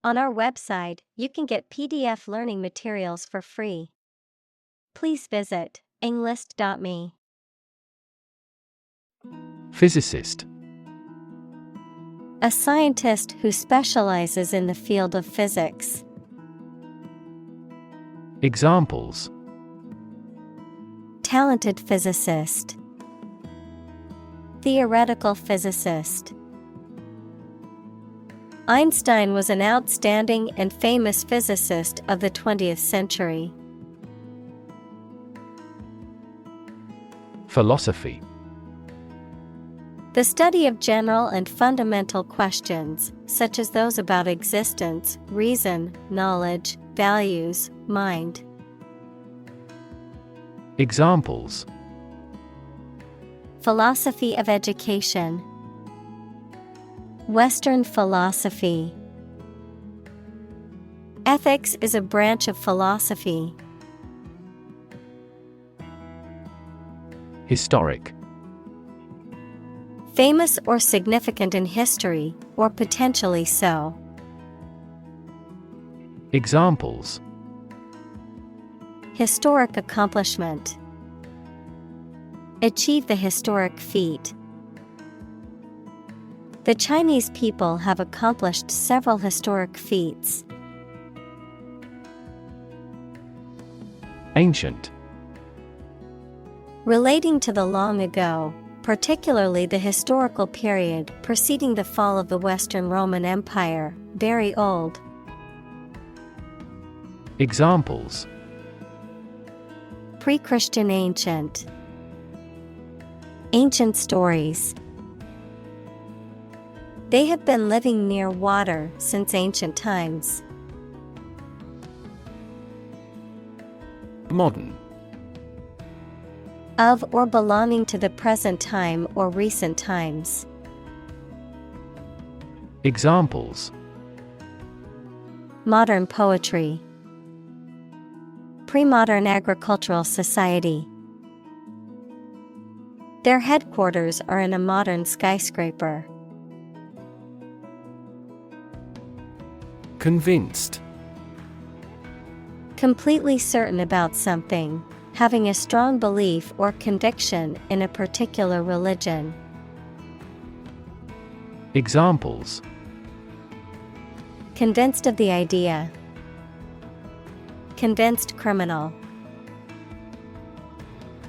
On our website, you can get PDF learning materials for free. Please visit englist.me. Physicist. A scientist who specializes in the field of physics. Examples: Talented physicist. Theoretical physicist. Einstein was an outstanding and famous physicist of the 20th century. Philosophy. The study of general and fundamental questions, such as those about existence, reason, knowledge, values, mind. Examples: Philosophy of education. Western philosophy. Ethics is a branch of philosophy. Historic. Famous or significant in history, or potentially so. Examples: Historic accomplishment. Achieve the historic feat. The Chinese people have accomplished several historic feats. Ancient. Relating to the long ago, particularly the historical period preceding the fall of the Western Roman Empire, very old. Examples: Pre-Christian ancient. Ancient stories. They have been living near water since ancient times. Modern. Of or belonging to the present time or recent times. Examples: Modern poetry. Pre-modern agricultural society. Their headquarters are in a modern skyscraper. Convinced. Completely certain about something, having a strong belief or conviction in a particular religion. Examples: Convinced of the idea. Convinced criminal.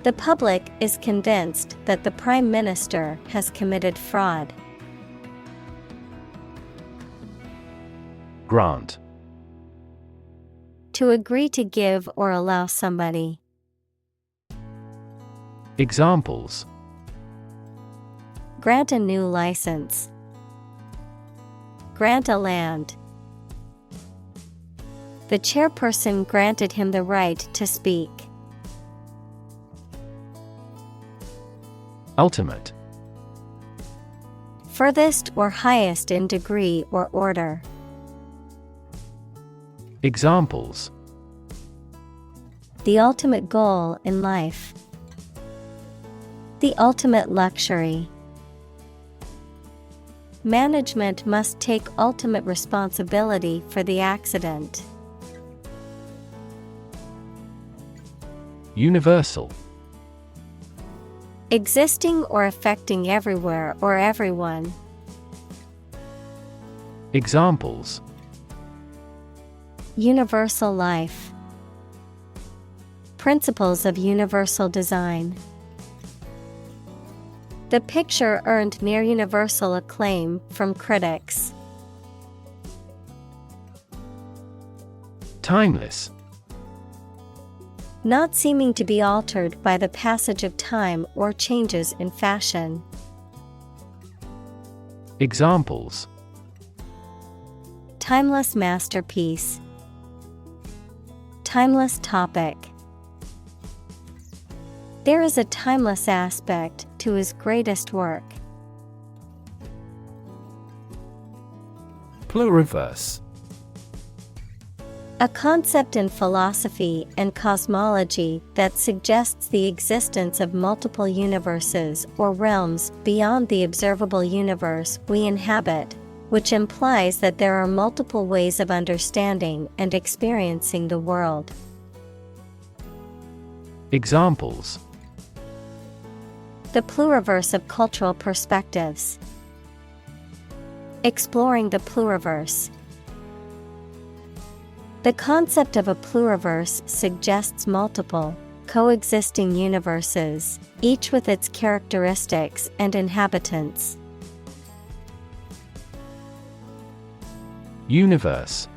The public is convinced that the Prime Minister has committed fraud. Grant. To agree to give or allow somebody. Examples: Grant a new license. Grant a land. The chairperson granted him the right to speak. Ultimate. Furthest or highest in degree or order. Examples: The ultimate goal in life. The ultimate luxury. Management must take ultimate responsibility for the accident. Universal. Existing or affecting everywhere or everyone. Examples: Universal life. Principles of universal design. The picture earned near universal acclaim from critics. Timeless. Not seeming to be altered by the passage of time or changes in fashion. Examples: Timeless masterpiece. Timeless topic. There is a timeless aspect to his greatest work. Pluriverse. A concept in philosophy and cosmology that suggests the existence of multiple universes or realms beyond the observable universe we inhabit, which implies that there are multiple ways of understanding and experiencing the world. Examples: The pluriverse of cultural perspectives. Exploring the pluriverse. The concept of a pluriverse suggests multiple, coexisting universes, each with its characteristics and inhabitants. Universe.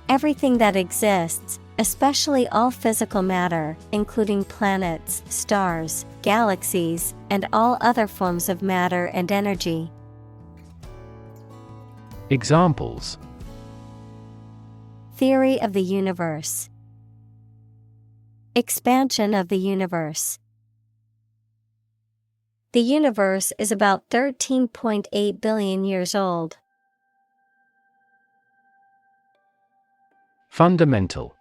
Everything that exists, especially all physical matter, including planets, stars, galaxies, and all other forms of matter and energy. Examples: Theory of the universe. Expansion of the universe. The universe is about 13.8 billion years old. Fundamental.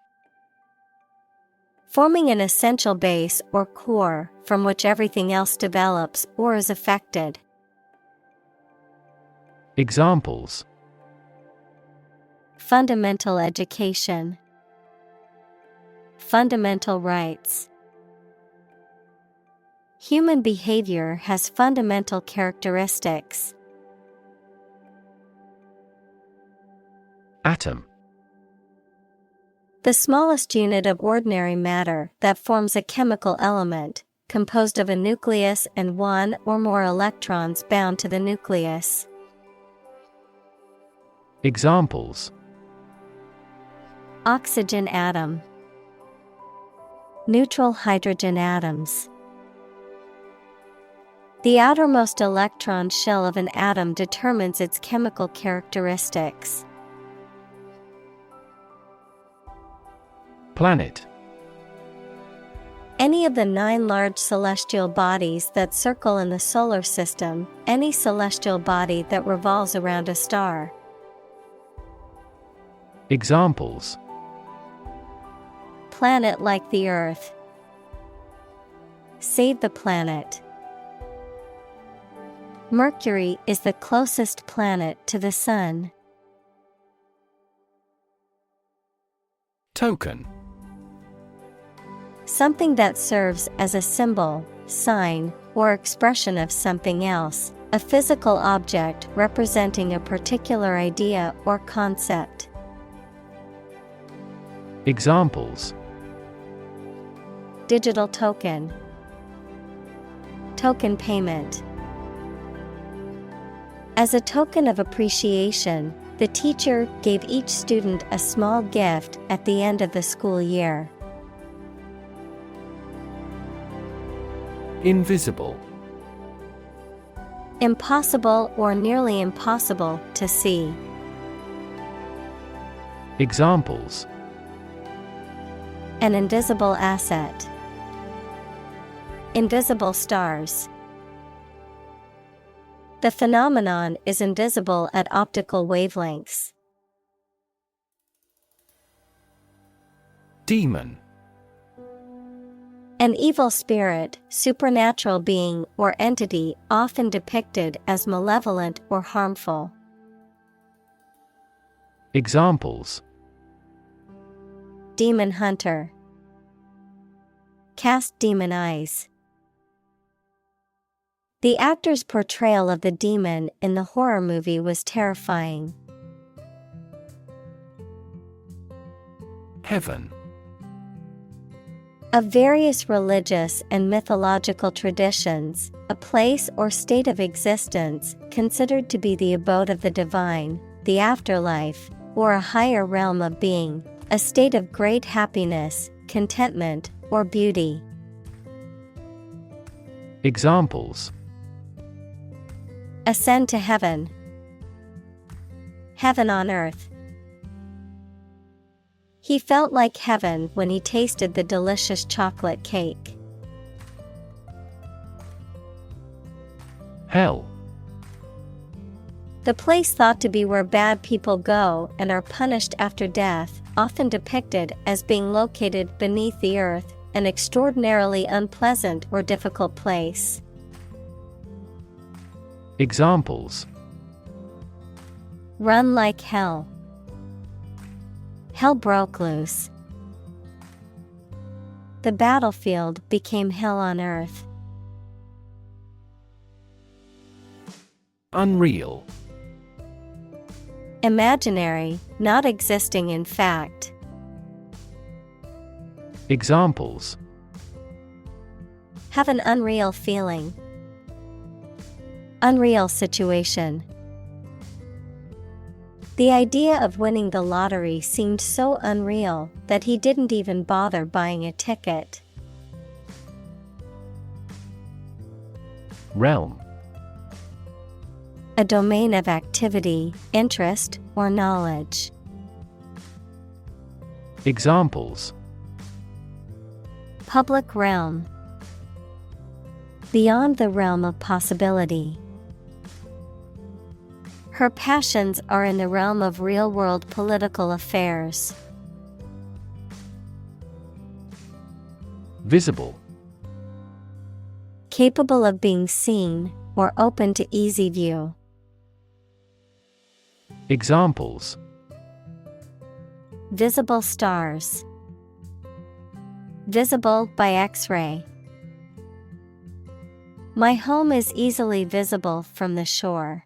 Forming an essential base or core from which everything else develops or is affected. Examples: Fundamental education. Fundamental rights. Human behavior has fundamental characteristics. Atom. The smallest unit of ordinary matter that forms a chemical element, composed of a nucleus and one or more electrons bound to the nucleus. Examples: Oxygen atom. Neutral hydrogen atoms. The outermost electron shell of an atom determines its chemical characteristics. Planet. Any of the 9 large celestial bodies that circle in the solar system, any celestial body that revolves around a star. Examples: Planet like the Earth. Save the planet. Mercury is the closest planet to the Sun. Token. Something that serves as a symbol, sign, or expression of something else, a physical object representing a particular idea or concept. Examples: Digital token. Token payment. As a token of appreciation, the teacher gave each student a small gift at the end of the school year. Invisible. Impossible or nearly impossible to see. Examples: An invisible asset. Invisible stars. The phenomenon is invisible at optical wavelengths. Demon. An evil spirit, supernatural being or entity often depicted as malevolent or harmful. Examples: Demon hunter. Cast demon eyes. The actor's portrayal of the demon in the horror movie was terrifying. Heaven. Of various religious and mythological traditions, a place or state of existence considered to be the abode of the divine, the afterlife, or a higher realm of being, a state of great happiness, contentment, or beauty. Examples: Ascend to heaven. Heaven on earth. He felt like heaven when he tasted the delicious chocolate cake. Hell. The place thought to be where bad people go and are punished after death, often depicted as being located beneath the earth, an extraordinarily unpleasant or difficult place. Examples: Run like hell. Hell broke loose. The battlefield became hell on earth. Unreal. Imaginary, not existing in fact. Examples: Have an unreal feeling. Unreal situation. The idea of winning the lottery seemed so unreal that he didn't even bother buying a ticket. Realm. A domain of activity, interest, or knowledge. Examples: Public realm. Beyond the realm of possibility. Her passions are in the realm of real-world political affairs. Visible. Capable of being seen, or open to easy view. Examples: Visible stars. Visible by X-ray. My home is easily visible from the shore.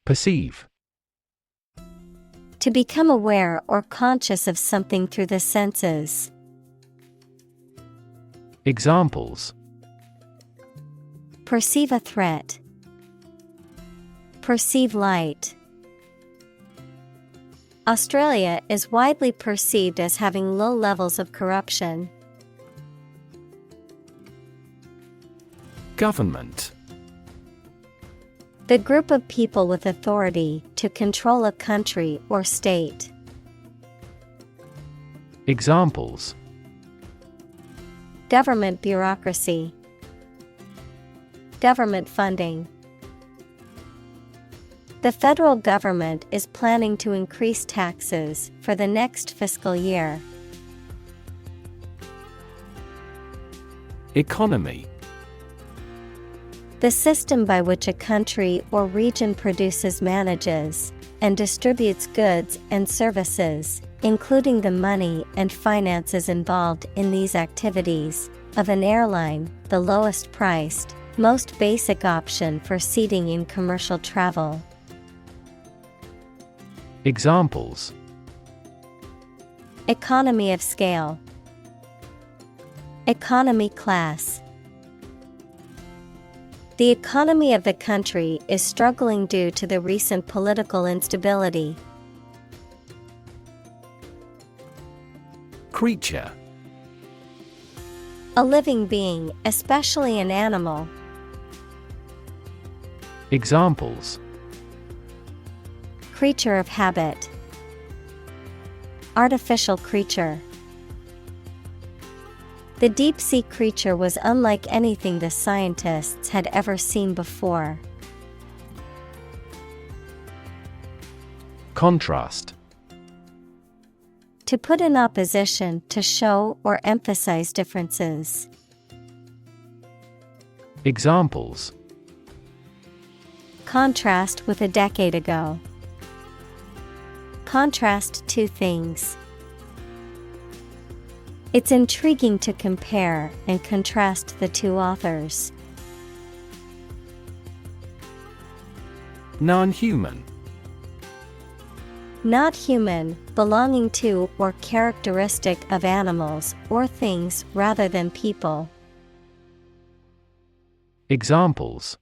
Perceive. To become aware or conscious of something through the senses. Examples: Perceive a threat. Perceive light. Australia is widely perceived as having low levels of corruption. Government. The group of people with authority to control a country or state. Examples: Government bureaucracy. Government funding. The federal government is planning to increase taxes for the next fiscal year. Economy. The system by which a country or region produces, manages, and distributes goods and services, including the money and finances involved in these activities, of an airline, the lowest priced, most basic option for seating in commercial travel. Examples: Economy of scale. Economy class. The economy of the country is struggling due to the recent political instability. Creature. A living being, especially an animal. Examples: Creature of habit. Artificial creature. The deep-sea creature was unlike anything the scientists had ever seen before. Contrast. To put in opposition, to show or emphasize differences. Examples: Contrast with a decade ago. Contrast two things. It's intriguing to compare and contrast the two authors. Non-human. Not human, belonging to or characteristic of animals or things rather than people. Examples: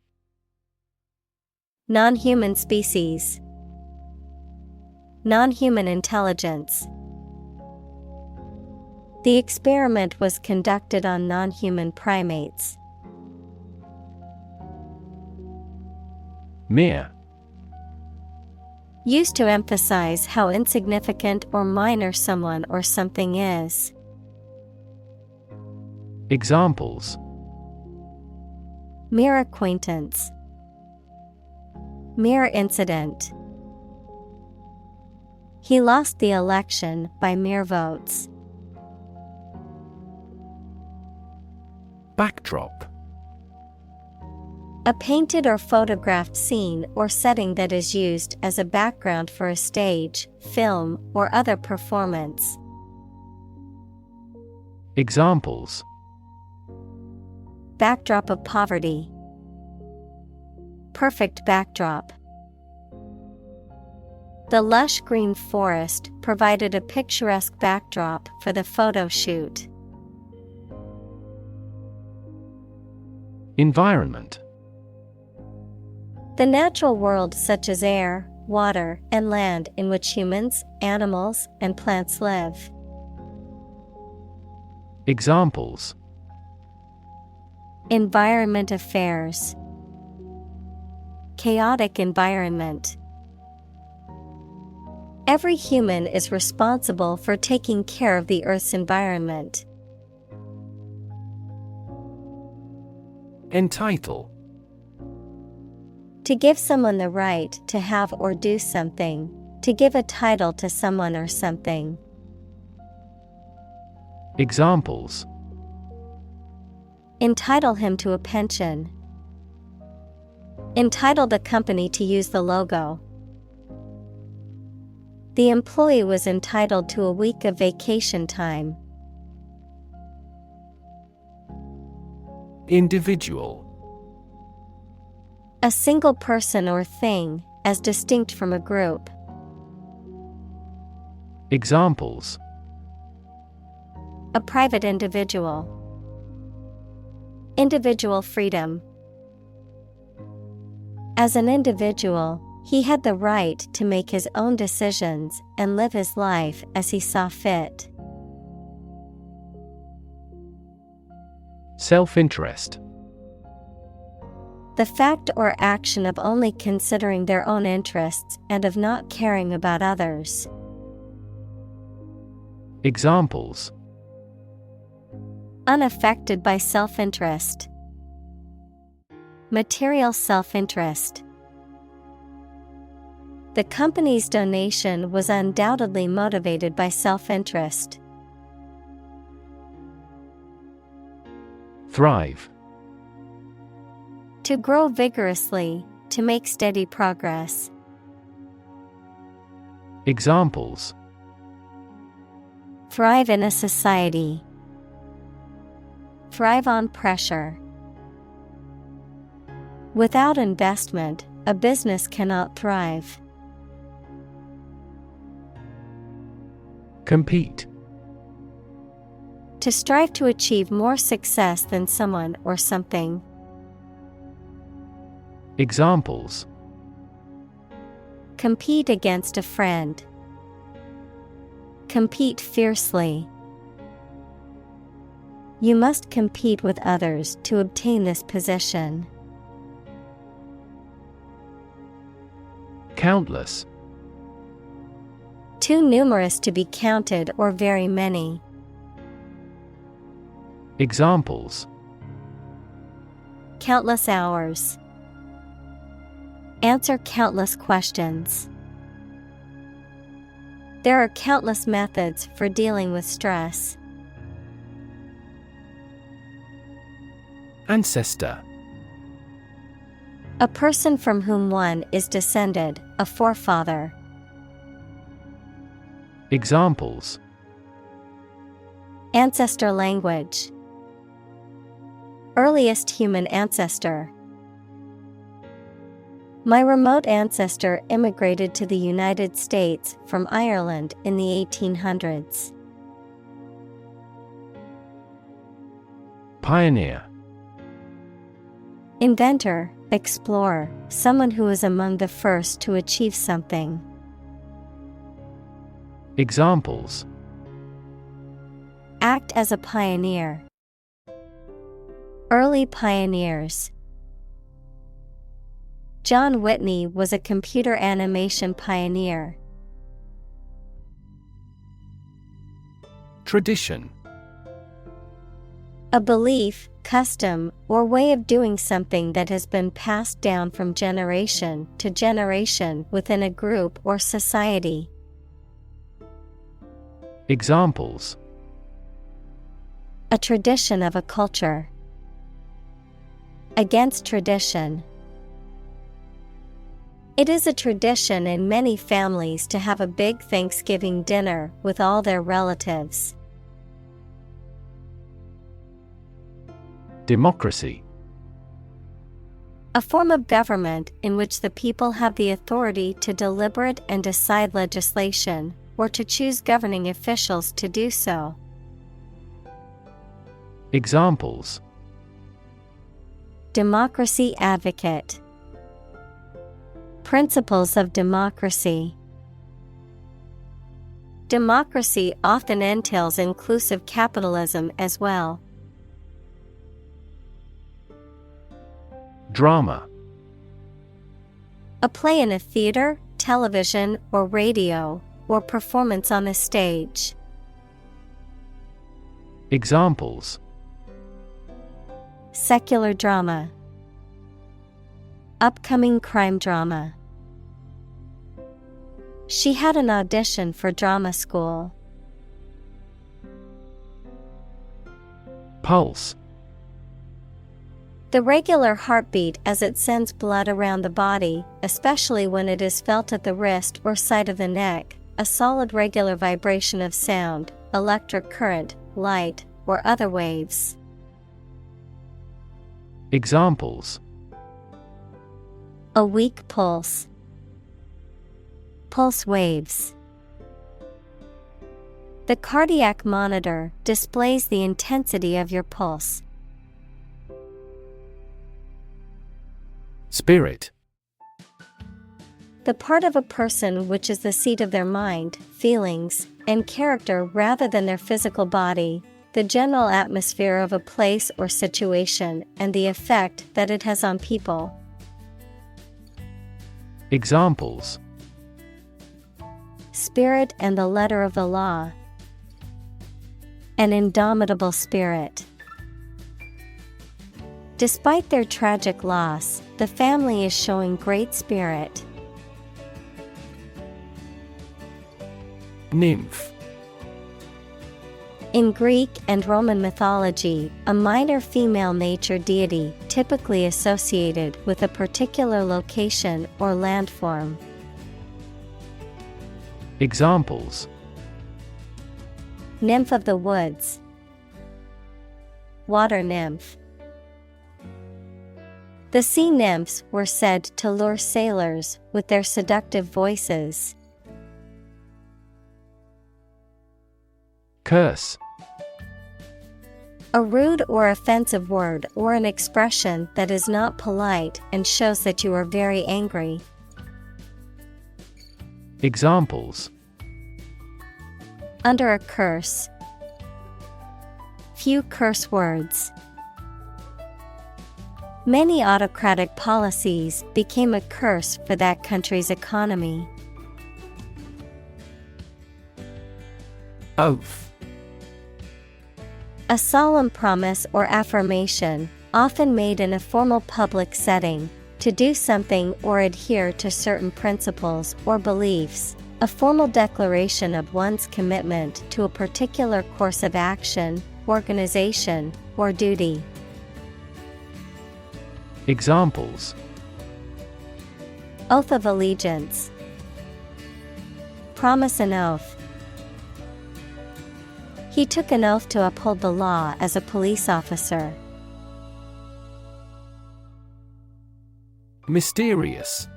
Non-human species. Non-human intelligence. The experiment was conducted on non-human primates. Mere. Used to emphasize how insignificant or minor someone or something is. Examples: Mere acquaintance. Mere incident. He lost the election by mere votes. Backdrop. A painted or photographed scene or setting that is used as a background for a stage, film, or other performance. Examples: Backdrop of poverty. Perfect backdrop. The lush green forest provided a picturesque backdrop for the photo shoot. Environment. The natural world such as air, water, and land in which humans, animals, and plants live. Examples: Environment affairs. Chaotic environment. Every human is responsible for taking care of the Earth's environment. Entitle. To give someone the right to have or do something. To give a title to someone or something. Examples: Entitle him to a pension. Entitle the company to use the logo. The employee was entitled to a week of vacation time. Individual. A single person or thing, as distinct from a group. Examples: A private individual. Individual freedom. As an individual, he had the right to make his own decisions and live his life as he saw fit. Self-interest. The fact or action of only considering their own interests and of not caring about others. Examples: Unaffected by self-interest. Material self-interest. The company's donation was undoubtedly motivated by self-interest. Thrive. To grow vigorously, to make steady progress. Examples: Thrive in a society. Thrive on pressure. Without investment, a business cannot thrive. Compete. To strive to achieve more success than someone or something. Examples: Compete against a friend. Compete fiercely. You must compete with others to obtain this position. Countless. Too numerous to be counted or very many. Examples: Countless hours. Answer countless questions. There are countless methods for dealing with stress. Ancestor. A person from whom one is descended, a forefather. Examples: Ancestor language. Earliest human ancestor. My remote ancestor immigrated to the United States from Ireland in the 1800s. Pioneer. Inventor, explorer, someone who is among the first to achieve something. Examples: Act as a pioneer. Early pioneers. John Whitney was a computer animation pioneer. Tradition. A belief, custom, or way of doing something that has been passed down from generation to generation within a group or society. Examples: A tradition of a culture. Against tradition. It is a tradition in many families to have a big Thanksgiving dinner with all their relatives. Democracy. A form of government in which the people have the authority to deliberate and decide legislation, or to choose governing officials to do so. Examples: Democracy advocate. Principles of democracy. Democracy often entails inclusive capitalism as well. Drama. A play in a theater, television, or radio, or performance on a stage. Examples: Secular drama. Upcoming crime drama. She had an audition for drama school. Pulse. The regular heartbeat as it sends blood around the body, especially when it is felt at the wrist or side of the neck, a solid regular vibration of sound, electric current, light, or other waves. Examples: A weak pulse. Pulse waves. The cardiac monitor displays the intensity of your pulse. Spirit. The part of a person which is the seat of their mind, feelings, and character rather than their physical body, the general atmosphere of a place or situation, and the effect that it has on people. Examples: Spirit and the letter of the law. An indomitable spirit. Despite their tragic loss, the family is showing great spirit. Nymph. In Greek and Roman mythology, a minor female nature deity typically associated with a particular location or landform. Examples: Nymph of the woods. Water nymph. The sea nymphs were said to lure sailors with their seductive voices. Curse. A rude or offensive word or an expression that is not polite and shows that you are very angry. Examples: Under a curse. Few curse words. Many autocratic policies became a curse for that country's economy. Oath. A solemn promise or affirmation, often made in a formal public setting, to do something or adhere to certain principles or beliefs, a formal declaration of one's commitment to a particular course of action, organization, or duty. Examples: Oath of allegiance. Promise an oath. He took an oath to uphold the law as a police officer. Mysterious.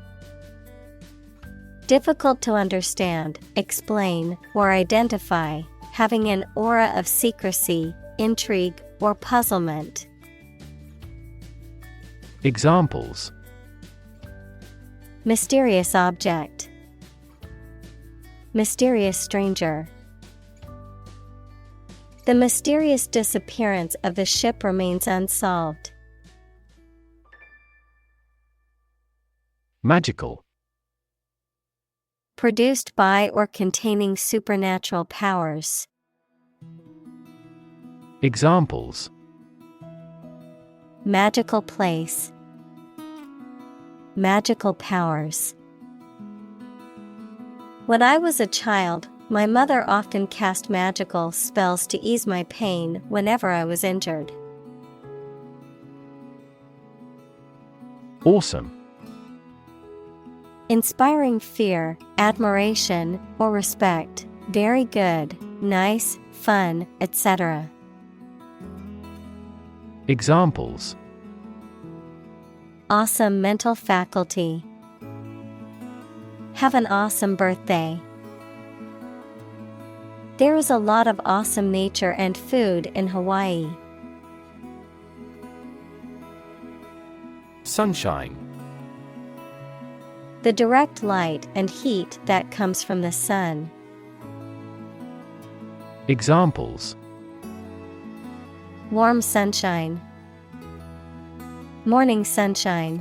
Difficult to understand, explain, or identify, having an aura of secrecy, intrigue, or puzzlement. Examples: Mysterious object. Mysterious stranger. The mysterious disappearance of the ship remains unsolved. Magical. Produced by or containing supernatural powers. Examples: Magical place. Magical powers. When I was a child, my mother often cast magical spells to ease my pain whenever I was injured. Awesome. Inspiring fear, admiration, or respect. Very good, nice, fun, etc. Examples: Awesome mental faculty. Have an awesome birthday. There is a lot of awesome nature and food in Hawaii. Sunshine. The direct light and heat that comes from the sun. Examples: Warm sunshine. Morning sunshine.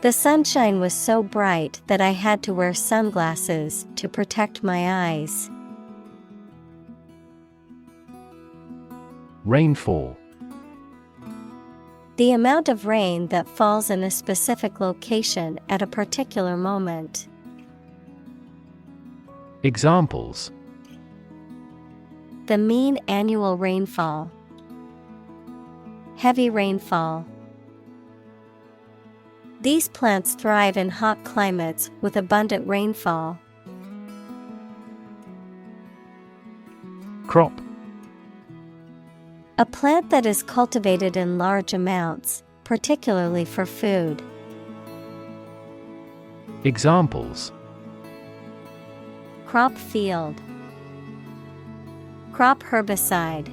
The sunshine was so bright that I had to wear sunglasses to protect my eyes. Rainfall. The amount of rain that falls in a specific location at a particular moment. Examples: The mean annual rainfall. Heavy rainfall. These plants thrive in hot climates with abundant rainfall. Crop. A plant that is cultivated in large amounts, particularly for food. Examples: Crop field. Crop herbicide.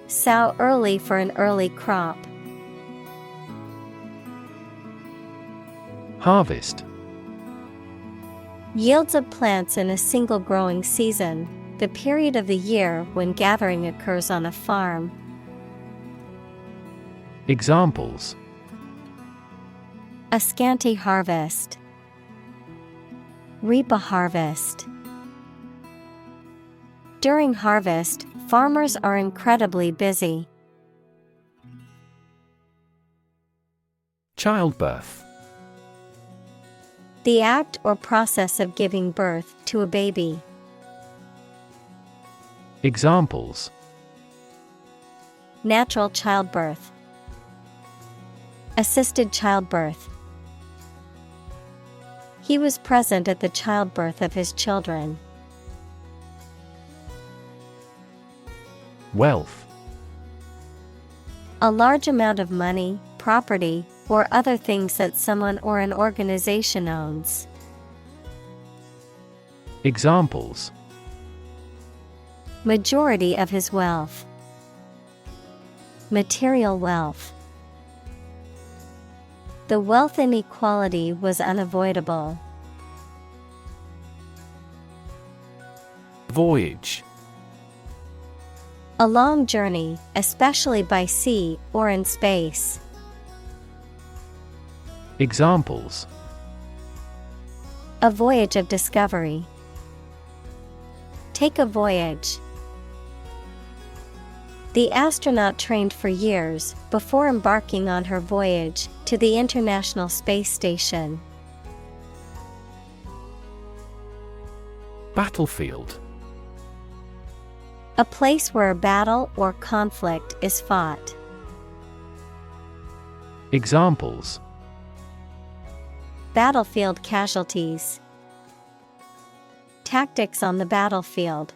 Sow early for an early crop. Harvest. Yields of plants in a single growing season, the period of the year when gathering occurs on a farm. Examples: A scanty harvest. Reap a harvest. During harvest, farmers are incredibly busy. Childbirth. The act or process of giving birth to a baby. Examples: Natural childbirth. Assisted childbirth. He was present at the childbirth of his children. Wealth. A large amount of money, property, or other things that someone or an organization owns. Examples: Majority of his wealth. Material wealth. The wealth inequality was unavoidable. Voyage. A long journey, especially by sea or in space. Examples: A voyage of discovery. Take a voyage. The astronaut trained for years before embarking on her voyage to the International Space Station. Battlefield. A place where a battle or conflict is fought. Examples: Battlefield casualties. Tactics on the battlefield.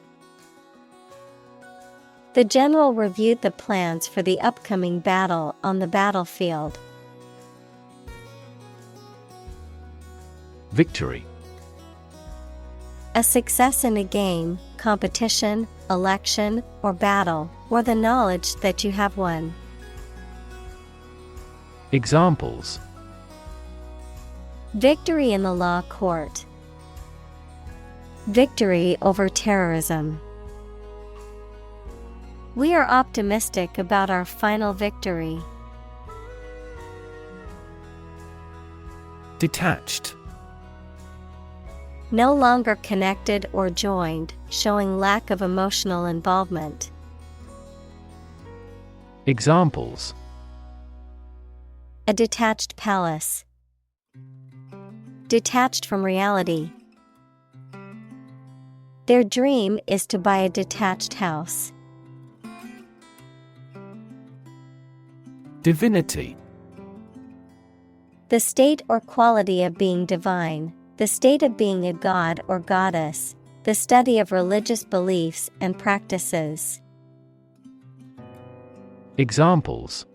The general reviewed the plans for the upcoming battle on the battlefield. Victory. A success in a game, competition, election, or battle, or the knowledge that you have won. Examples: Victory in the law court. Victory over terrorism. We are optimistic about our final victory. Detached. No longer connected or joined, showing lack of emotional involvement. Examples: A detached palace. Detached from reality. Their dream is to buy a detached house. Divinity. The state or quality of being divine, the state of being a god or goddess, the study of religious beliefs and practices. Examples: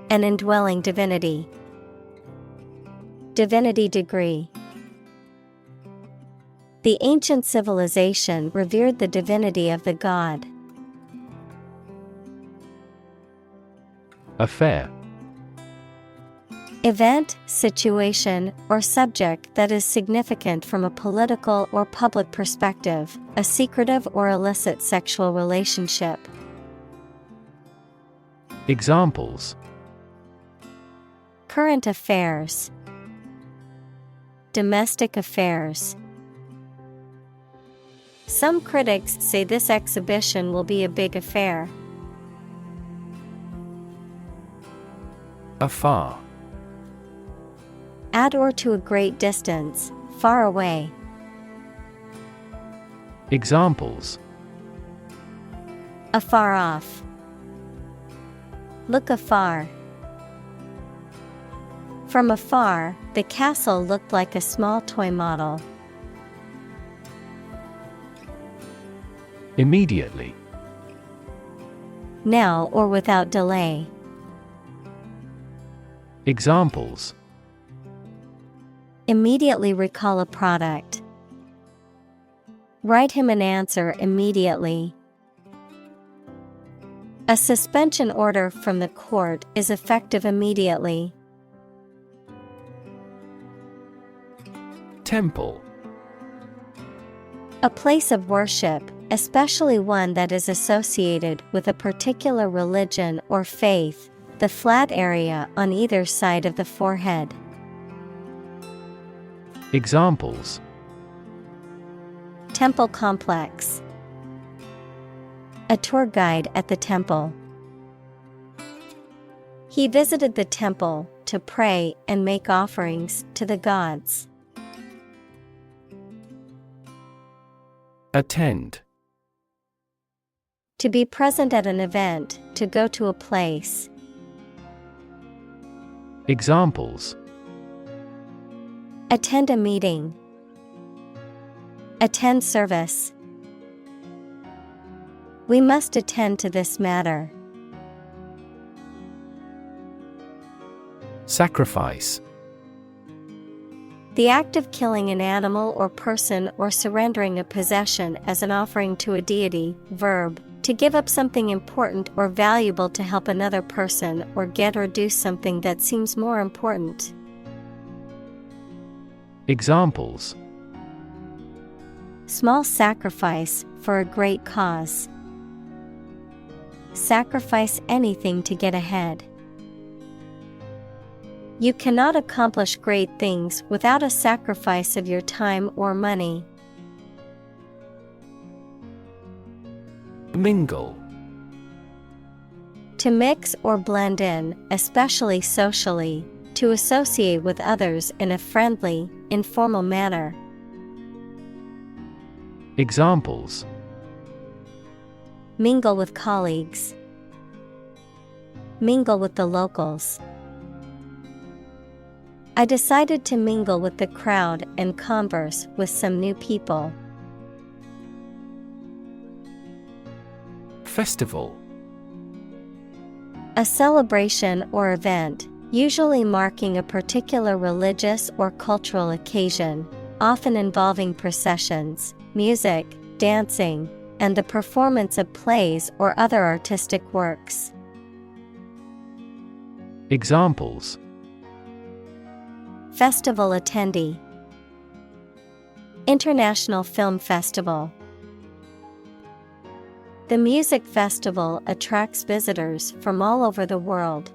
An indwelling divinity. Divinity degree. The ancient civilization revered the divinity of the god. Affair. Event, situation, or subject that is significant from a political or public perspective, a secretive or illicit sexual relationship. Examples: Current affairs. Domestic affairs. Some critics say this exhibition will be a big affair. Afar. At or to a great distance, far away. Examples: Afar off. Look afar. From afar, the castle looked like a small toy model. Immediately. Now or without delay. Examples: Immediately recall a product. Write him an answer immediately. A suspension order from the court is effective immediately. Temple. A place of worship, especially one that is associated with a particular religion or faith, the flat area on either side of the forehead. Examples: Temple complex. A tour guide at the temple. He visited the temple to pray and make offerings to the gods. Attend. To be present at an event, to go to a place. Examples: Attend a meeting. Attend service. We must attend to this matter. Sacrifice. The act of killing an animal or person or surrendering a possession as an offering to a deity. Verb, to give up something important or valuable to help another person or get or do something that seems more important. Examples: Small sacrifice for a great cause. Sacrifice anything to get ahead. You cannot accomplish great things without a sacrifice of your time or money. Mingle. To mix or blend in, especially socially, to associate with others in a friendly, informal manner. Examples: Mingle with colleagues. Mingle with the locals. I decided to mingle with the crowd and converse with some new people. Festival. A celebration or event, usually marking a particular religious or cultural occasion, often involving processions, music, dancing, and the performance of plays or other artistic works. Examples: Festival attendee. International Film Festival. The music festival attracts visitors from all over the world.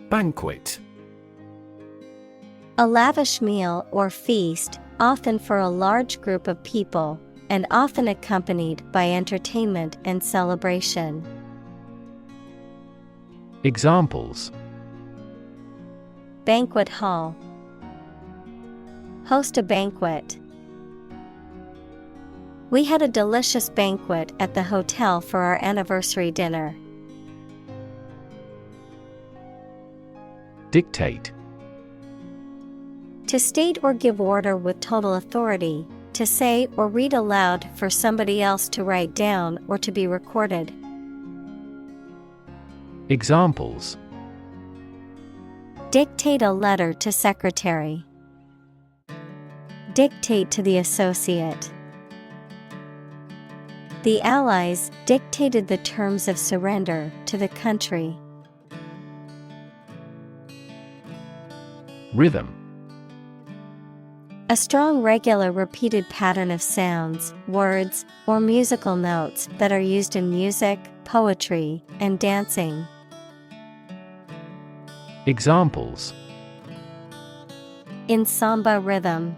Banquet. A lavish meal or feast, often for a large group of people, and often accompanied by entertainment and celebration. Examples: Banquet hall. Host a banquet. We had a delicious banquet at the hotel for our anniversary dinner. Dictate. To state or give order with total authority, to say or read aloud for somebody else to write down or to be recorded. Examples: Dictate a letter to secretary. Dictate to the associate. The Allies dictated the terms of surrender to the country. Rhythm. A strong, regular, repeated pattern of sounds, words, or musical notes that are used in music, poetry, and dancing. Examples: In samba rhythm.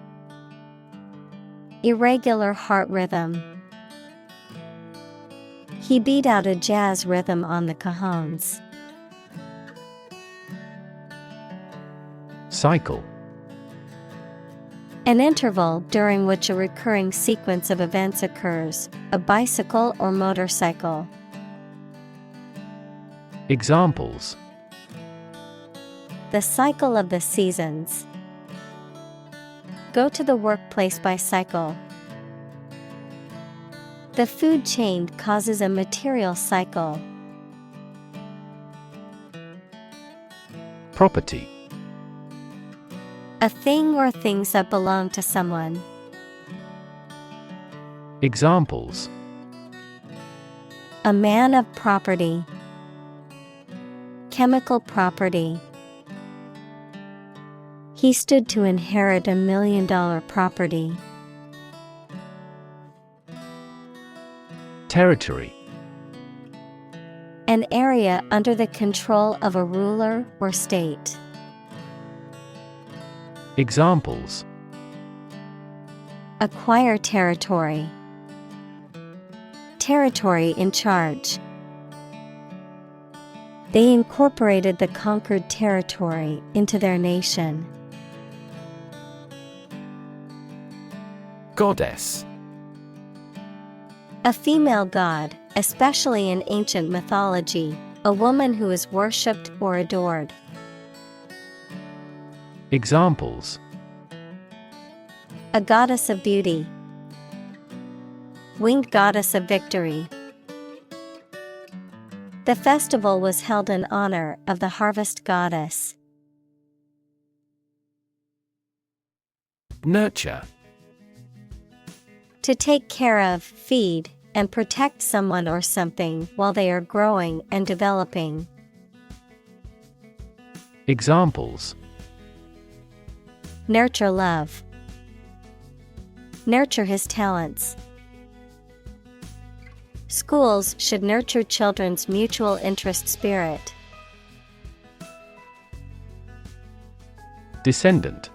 Irregular heart rhythm. He beat out a jazz rhythm on the cajones. Cycle. An interval during which a recurring sequence of events occurs, a bicycle or motorcycle. Examples: The cycle of the seasons. Go to the workplace by cycle. The food chain causes a material cycle. Property. A thing or things that belong to someone. Examples: A man of property. Chemical property. He stood to inherit $1 million property. Territory. An area under the control of a ruler or state. Examples: Acquire territory. Territory in charge. They incorporated the conquered territory into their nation. Goddess. A female god, especially in ancient mythology, a woman who is worshipped or adored. Examples: A goddess of beauty. Winged goddess of victory. The festival was held in honor of the harvest goddess. Nurture. To take care of, feed, and protect someone or something while they are growing and developing. Examples: Nurture love. Nurture his talents. Schools should nurture children's mutual interest spirit. Descendant.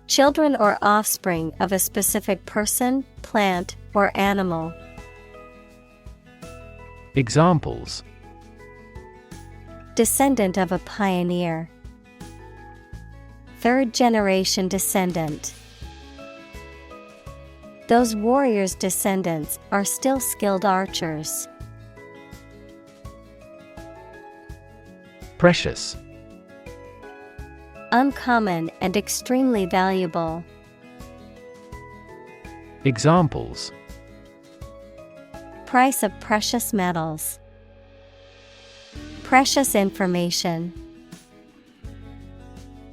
Children or offspring of a specific person, plant, or animal. Examples: Descendant of a pioneer. Third generation descendant. Those warriors' descendants are still skilled archers. Precious. Uncommon and extremely valuable. Examples: Price of precious metals. Precious information.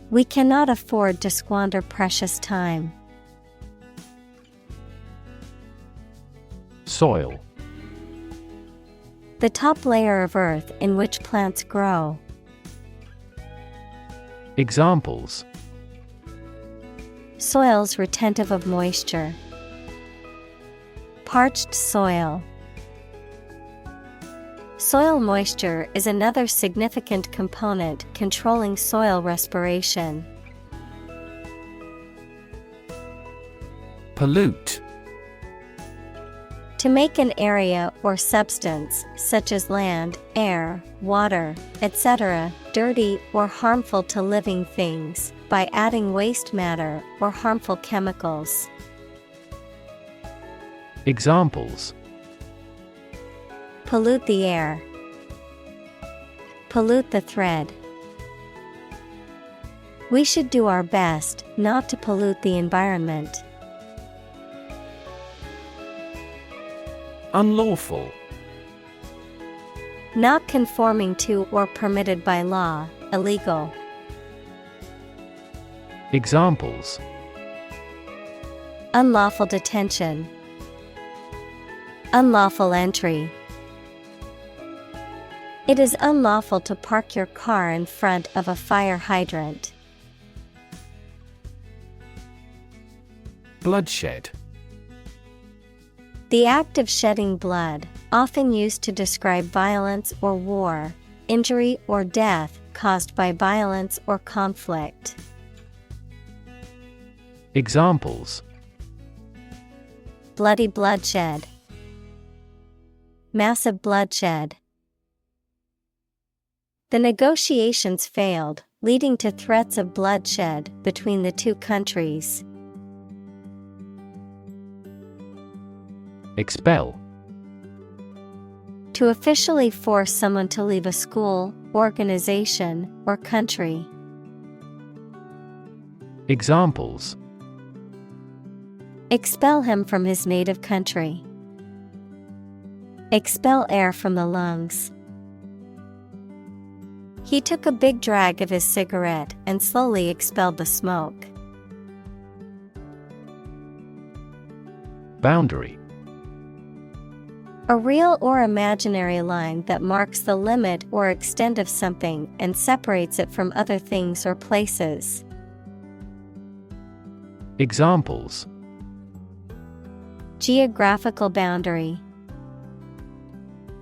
We cannot afford to squander precious time. Soil. The top layer of earth in which plants grow. Examples: Soils retentive of moisture. Parched soil. Soil moisture is another significant component controlling soil respiration. Pollute. To make an area or substance, such as land, air, water, etc., dirty or harmful to living things, by adding waste matter or harmful chemicals. Examples: pollute the air, pollute the thread. We should do our best not to pollute the environment. Unlawful. Not conforming to or permitted by law, illegal. Examples: unlawful detention, unlawful entry. It is unlawful to park your car in front of a fire hydrant. Bloodshed. The act of shedding blood, often used to describe violence or war, injury or death caused by violence or conflict. Examples: bloody bloodshed, massive bloodshed. The negotiations failed, leading to threats of bloodshed between the two countries. Expel. To officially force someone to leave a school, organization, or country. Examples: expel him from his native country. Expel air from the lungs. He took a big drag of his cigarette and slowly expelled the smoke. Boundary. A real or imaginary line that marks the limit or extent of something and separates it from other things or places. Examples: geographical boundary.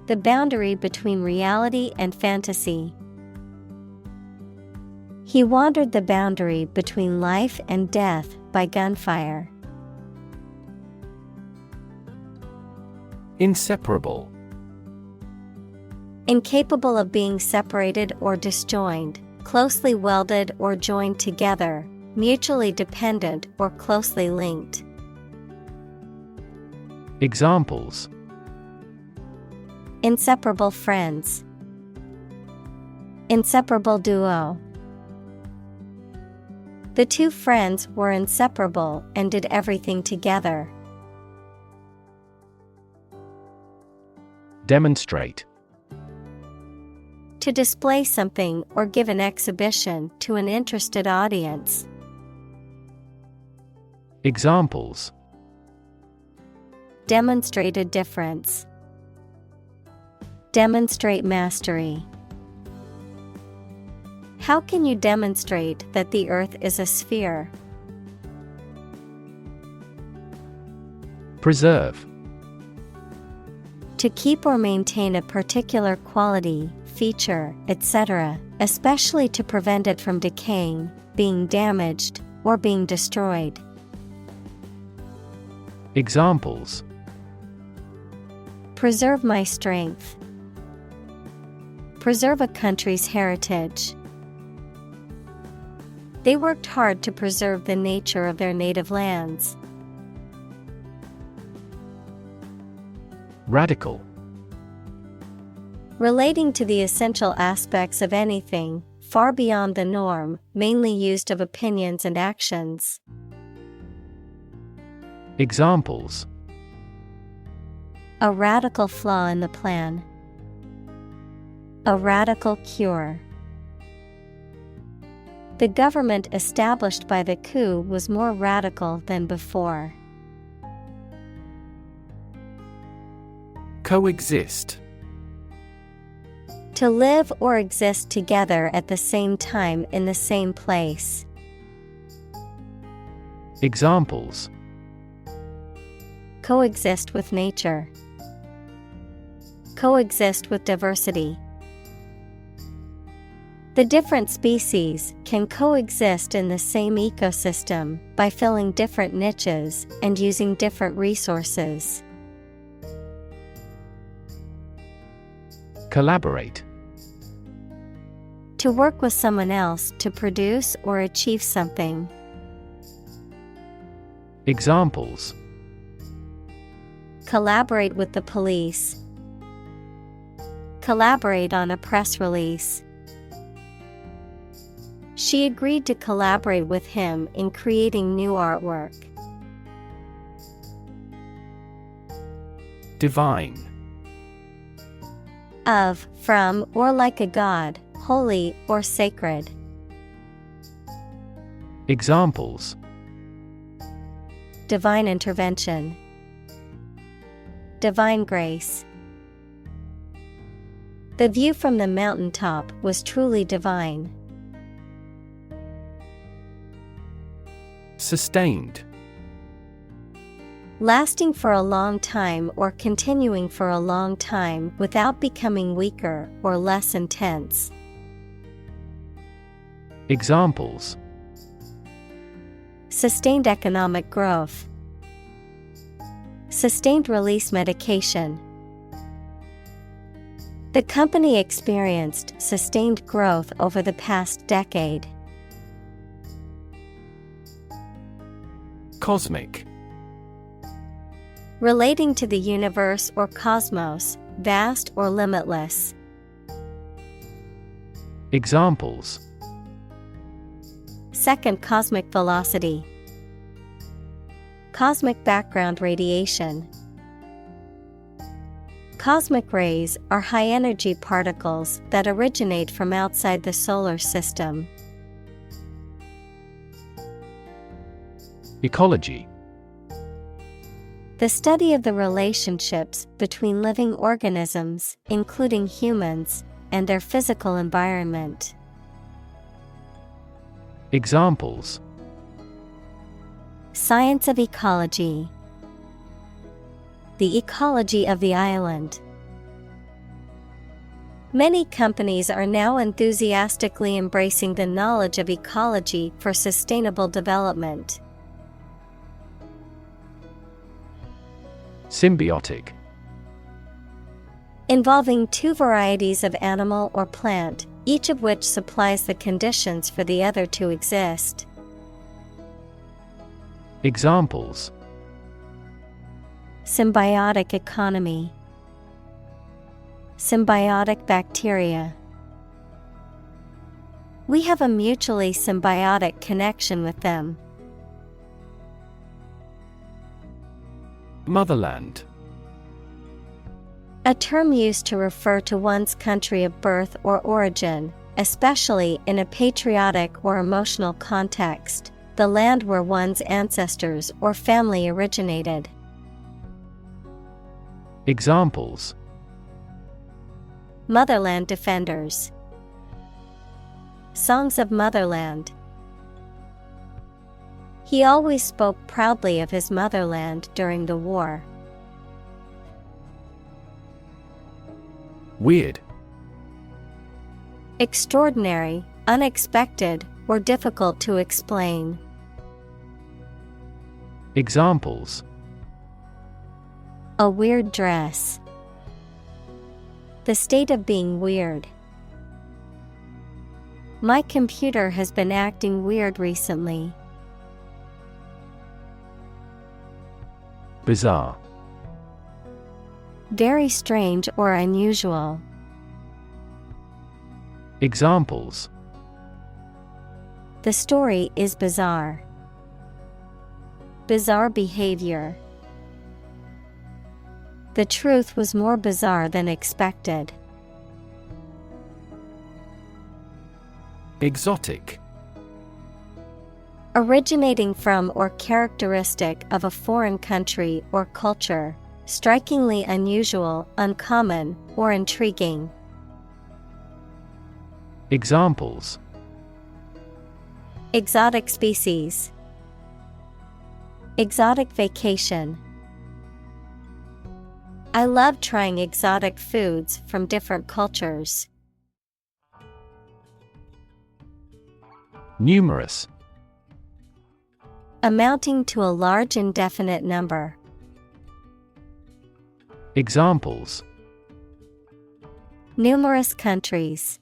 The boundary between reality and fantasy. He wandered the boundary between life and death by gunfire. Inseparable. Incapable of being separated or disjoined, closely welded or joined together, mutually dependent or closely linked. Examples: inseparable friends. Inseparable duo. The two friends were inseparable and did everything together. Demonstrate. To display something or give an exhibition to an interested audience. Examples: demonstrate a difference. Demonstrate mastery. How can you demonstrate that the Earth is a sphere? Preserve. To keep or maintain a particular quality, feature, etc., especially to prevent it from decaying, being damaged, or being destroyed. Examples: preserve my strength. Preserve a country's heritage. They worked hard to preserve the nature of their native lands. Radical. Relating to the essential aspects of anything, far beyond the norm, mainly used of opinions and actions. Examples: a radical flaw in the plan. A radical cure. The government established by the coup was more radical than before. Coexist. To live or exist together at the same time in the same place. Examples: coexist with nature. Coexist with diversity. The different species can coexist in the same ecosystem by filling different niches and using different resources. Collaborate. To work with someone else to produce or achieve something. Collaborate with the police. Collaborate on a press release. She agreed to collaborate with him in creating new artwork. Divine. Of, from, or like a god, holy or sacred. Examples: Divine intervention. Divine grace. The view from the mountaintop was truly divine. Sustained. Lasting for a long time or continuing for a long time without becoming weaker or less intense. Examples: Sustained economic growth. Sustained release medication. The company experienced sustained growth over the past decade. Cosmic. Relating to the universe or cosmos, vast or limitless. Examples: Second cosmic velocity. Cosmic background radiation. Cosmic rays are high-energy particles that originate from outside the solar system. Ecology. The study of the relationships between living organisms, including humans, and their physical environment. Examples: Science of ecology. The ecology of the island. Many companies are now enthusiastically embracing the knowledge of ecology for sustainable development. Symbiotic. Involving two varieties of animal or plant, each of which supplies the conditions for the other to exist. Examples: Symbiotic economy. Symbiotic bacteria. We have a mutually symbiotic connection with them. Motherland. A term used to refer to one's country of birth or origin, especially in a patriotic or emotional context, the land where one's ancestors or family originated. Examples: Motherland defenders. Songs of Motherland. He always spoke proudly of his motherland during the war. Weird. Extraordinary, unexpected, or difficult to explain. Examples: A weird dress. The state of being weird. My computer has been acting weird recently. Bizarre. Very strange or unusual. Examples: The story is bizarre. Bizarre behavior. The truth was more bizarre than expected. Exotic. Originating from or characteristic of a foreign country or culture, strikingly unusual, uncommon, or intriguing. Examples: Exotic species. Exotic vacation. I love trying exotic foods from different cultures. Numerous. Amounting to a large indefinite number. Examples: Numerous countries.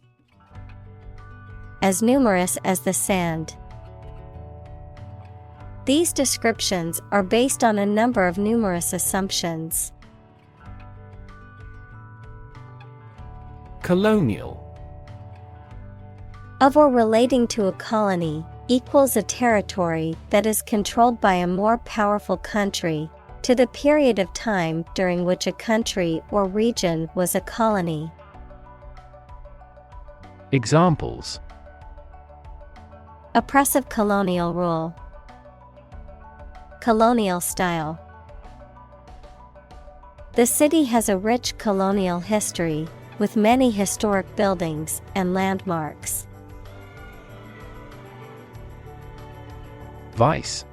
As numerous as the sand. These descriptions are based on a number of numerous assumptions. Colonial. Of or relating to a colony, equals a territory that is controlled by a more powerful country, to the period of time during which a country or region was a colony. Examples: Oppressive colonial rule. Colonial style. The city has a rich colonial history, with many historic buildings and landmarks. Vice.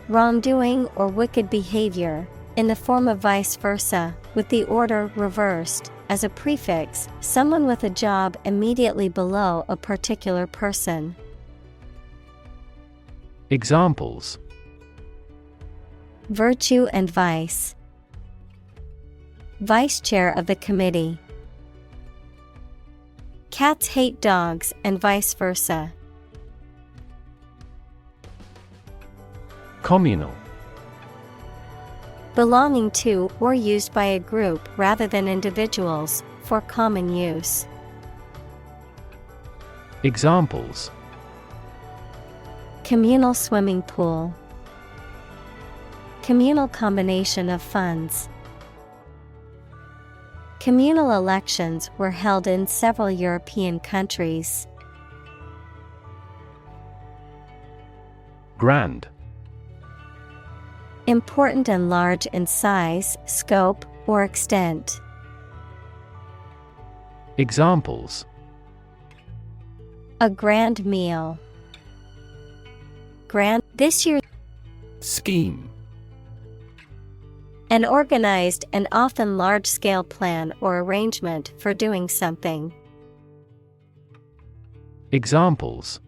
Wrongdoing or wicked behavior, in the form of vice versa, with the order reversed. As a prefix, someone with a job immediately below a particular person. Examples: Virtue and vice. Vice chair of the committee. Cats hate dogs and vice versa. Communal. Belonging to or used by a group rather than individuals, for common use. Examples: Communal swimming pool. Communal combination of funds. Communal elections were held in several European countries. Grand. Important and large in size, scope, or extent. Examples: A grand meal. Grand this year. Scheme. An organized and often large-scale plan or arrangement for doing something. Examples: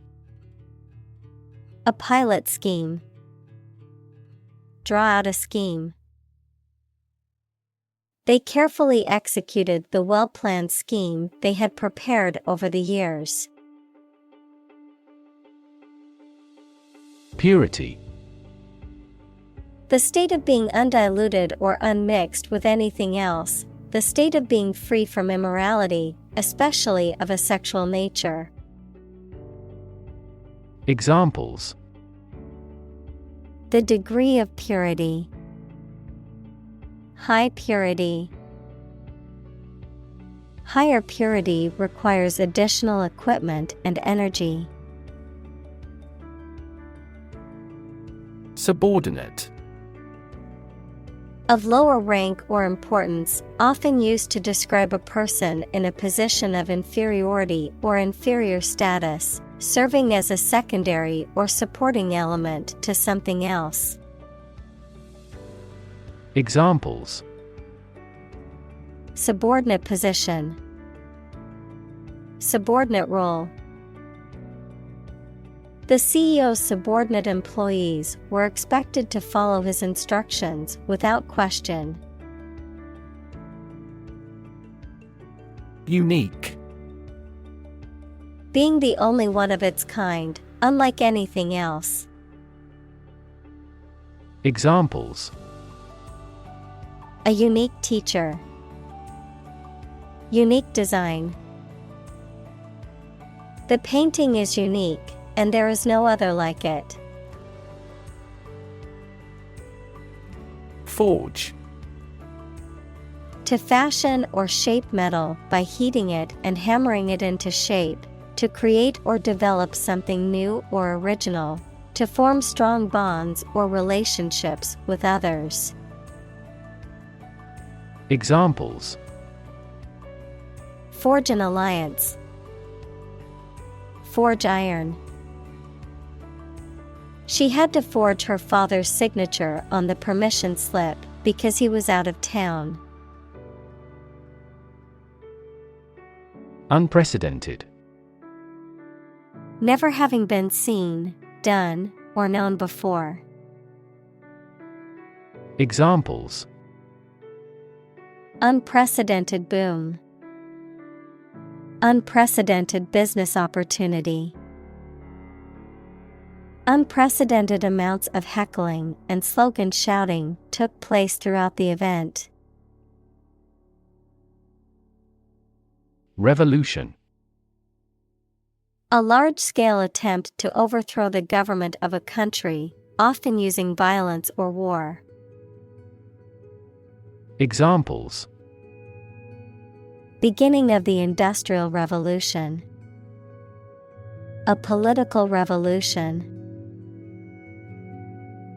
A pilot scheme. Draw out a scheme. They carefully executed the well-planned scheme they had prepared over the years. Purity. The state of being undiluted or unmixed with anything else, the state of being free from immorality, especially of a sexual nature. Examples: The degree of purity. High purity. Higher purity requires additional equipment and energy. Subordinate. Of lower rank or importance, often used to describe a person in a position of inferiority or inferior status, serving as a secondary or supporting element to something else. Examples: Subordinate position. Subordinate role. The CEO's subordinate employees were expected to follow his instructions without question. Unique. Being the only one of its kind, unlike anything else. Examples: A unique teacher. Unique design. The painting is unique, and there is no other like it. Forge. To fashion or shape metal by heating it and hammering it into shape, to create or develop something new or original, to form strong bonds or relationships with others. Examples: Forge an alliance. Forge iron. She had to forge her father's signature on the permission slip because he was out of town. Unprecedented. Never having been seen, done, or known before. Examples: Unprecedented boom. Unprecedented business opportunity. Unprecedented amounts of heckling and slogan shouting took place throughout the event. Revolution. A large-scale attempt to overthrow the government of a country, often using violence or war. Examples: Beginning of the Industrial Revolution. A political revolution.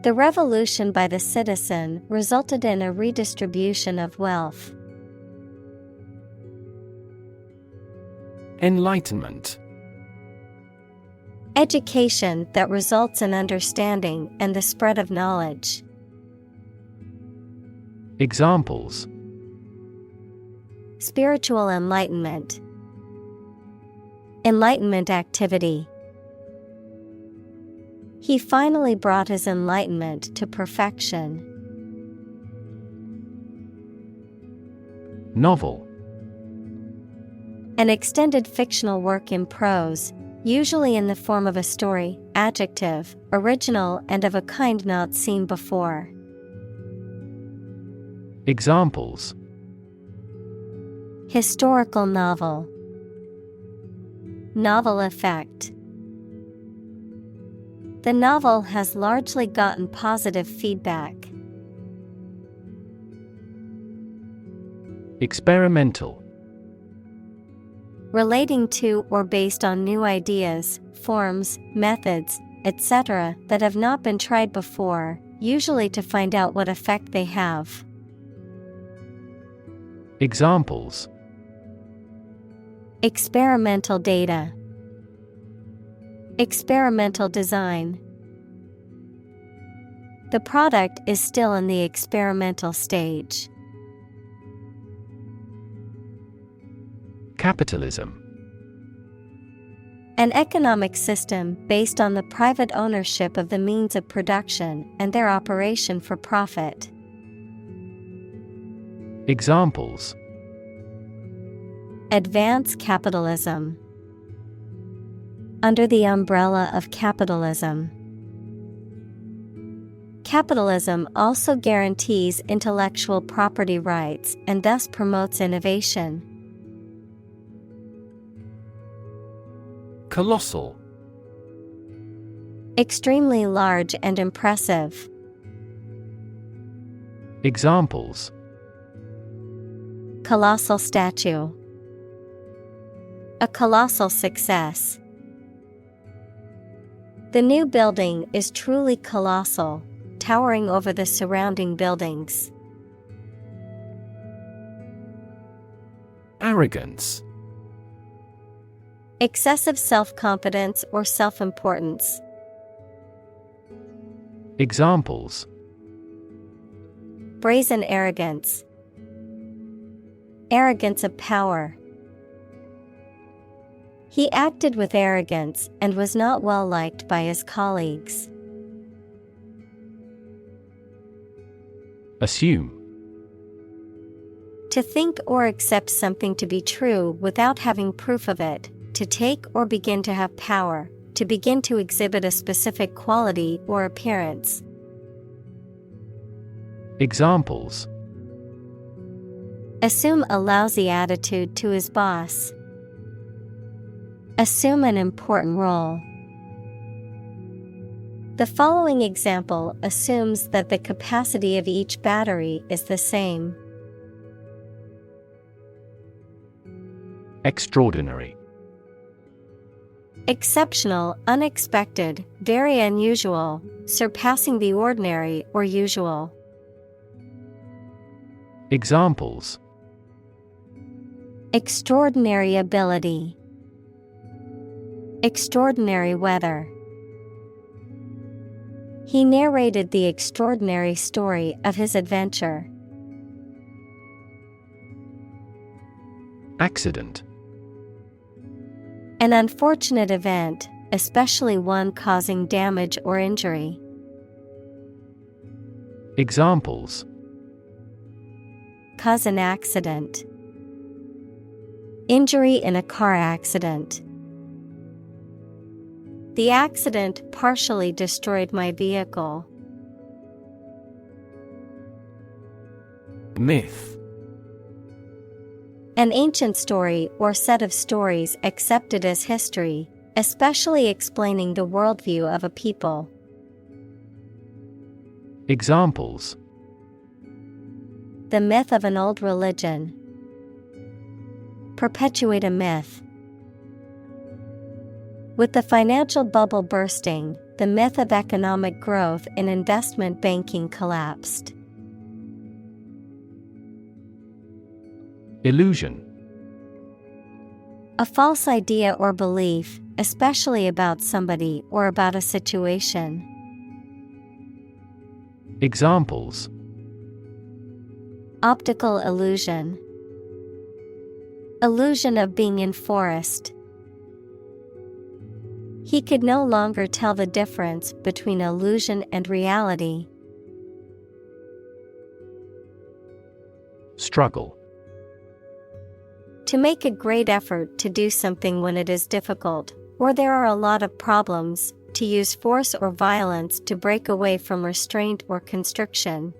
The revolution by the citizen resulted in a redistribution of wealth. Enlightenment. Education that results in understanding and the spread of knowledge. Examples: Spiritual enlightenment. Enlightenment activity. He finally brought his enlightenment to perfection. Novel. An extended fictional work in prose, usually in the form of a story. Adjective, original and of a kind not seen before. Examples: Historical novel. Novel effect. The novel has largely gotten positive feedback. Experimental. Relating to or based on new ideas, forms, methods, etc. that have not been tried before, usually to find out what effect they have. Examples: Experimental data. Experimental design. The product is still in the experimental stage. Capitalism. An economic system based on the private ownership of the means of production and their operation for profit. Examples: Advance capitalism. Under the umbrella of capitalism. Capitalism also guarantees intellectual property rights and thus promotes innovation. Colossal. Extremely large and impressive. Examples: Colossal statue. A colossal success. The new building is truly colossal, towering over the surrounding buildings. Arrogance. Excessive self-confidence or self-importance. Examples: Brazen arrogance. Arrogance of power. He acted with arrogance and was not well liked by his colleagues. Assume. To think or accept something to be true without having proof of it, to take or begin to have power, to begin to exhibit a specific quality or appearance. Examples: Assume a lousy attitude to his boss. Assume an important role. The following example assumes that the capacity of each battery is the same. Extraordinary. Exceptional, unexpected, very unusual, surpassing the ordinary or usual. Examples: Extraordinary ability. Extraordinary weather. He narrated the extraordinary story of his adventure. Accident. An unfortunate event, especially one causing damage or injury. Examples: Cause an accident. Injury in a car accident. The accident partially destroyed my vehicle. Myth. An ancient story or set of stories accepted as history, especially explaining the worldview of a people. Examples: The myth of an old religion. Perpetuate a myth. With the financial bubble bursting, the myth of economic growth in investment banking collapsed. Illusion. A false idea or belief, especially about somebody or about a situation. Examples: Optical illusion. Illusion of being in forest. He could no longer tell the difference between illusion and reality. Struggle. To make a great effort to do something when it is difficult, or there are a lot of problems, to use force or violence to break away from restraint or constriction.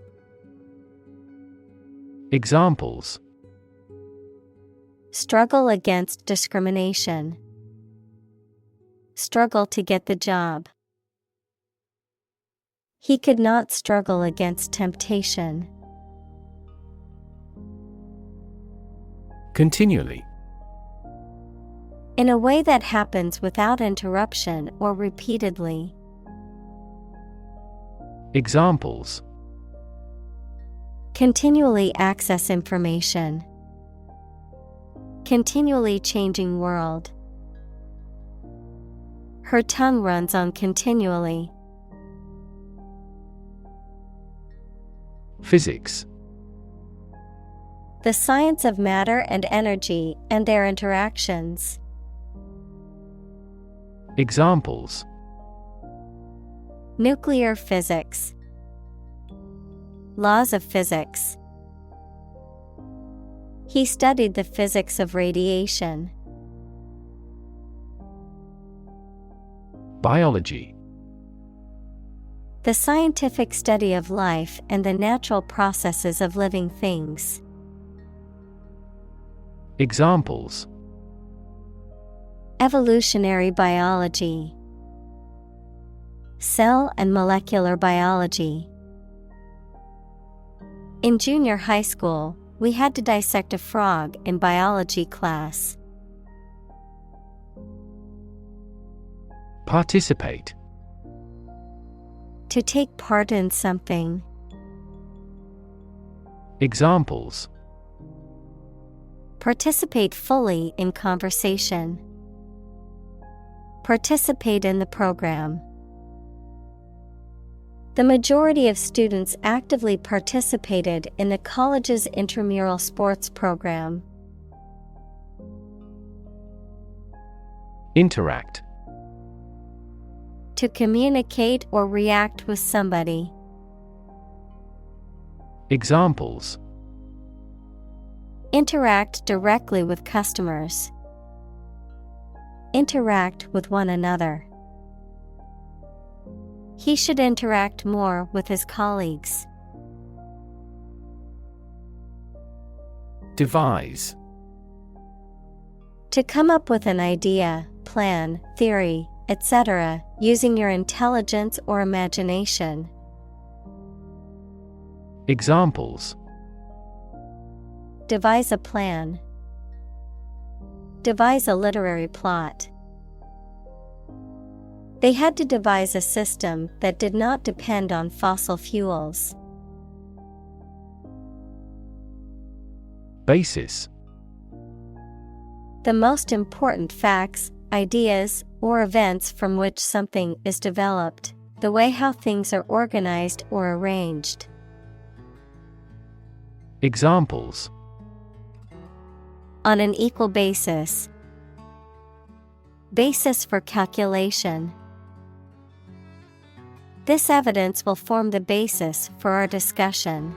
Examples: Struggle against discrimination. Struggle to get the job. He could not struggle against temptation. Continually. In a way that happens without interruption or repeatedly. Examples: Continually access information. Continually changing world. Her tongue runs on continually. Physics. The science of matter and energy and their interactions. Examples: Nuclear physics. Laws of physics. He studied the physics of radiation. Biology. The scientific study of life and the natural processes of living things. Examples: Evolutionary biology. Cell and molecular biology. In junior high school, we had to dissect a frog in biology class. Participate. To take part in something. Examples: Participate fully in conversation. Participate in the program. The majority of students actively participated in the college's intramural sports program. Interact. To communicate or react with somebody. Examples: Interact directly with customers. Interact with one another. He should interact more with his colleagues. Devise. To come up with an idea, plan, theory, etc., using your intelligence or imagination. Examples: Devise a plan. Devise a literary plot. They had to devise a system that did not depend on fossil fuels. Basis. The most important facts, ideas, or events from which something is developed, the way how things are organized or arranged. Examples: On an equal basis. Basis for calculation. This evidence will form the basis for our discussion.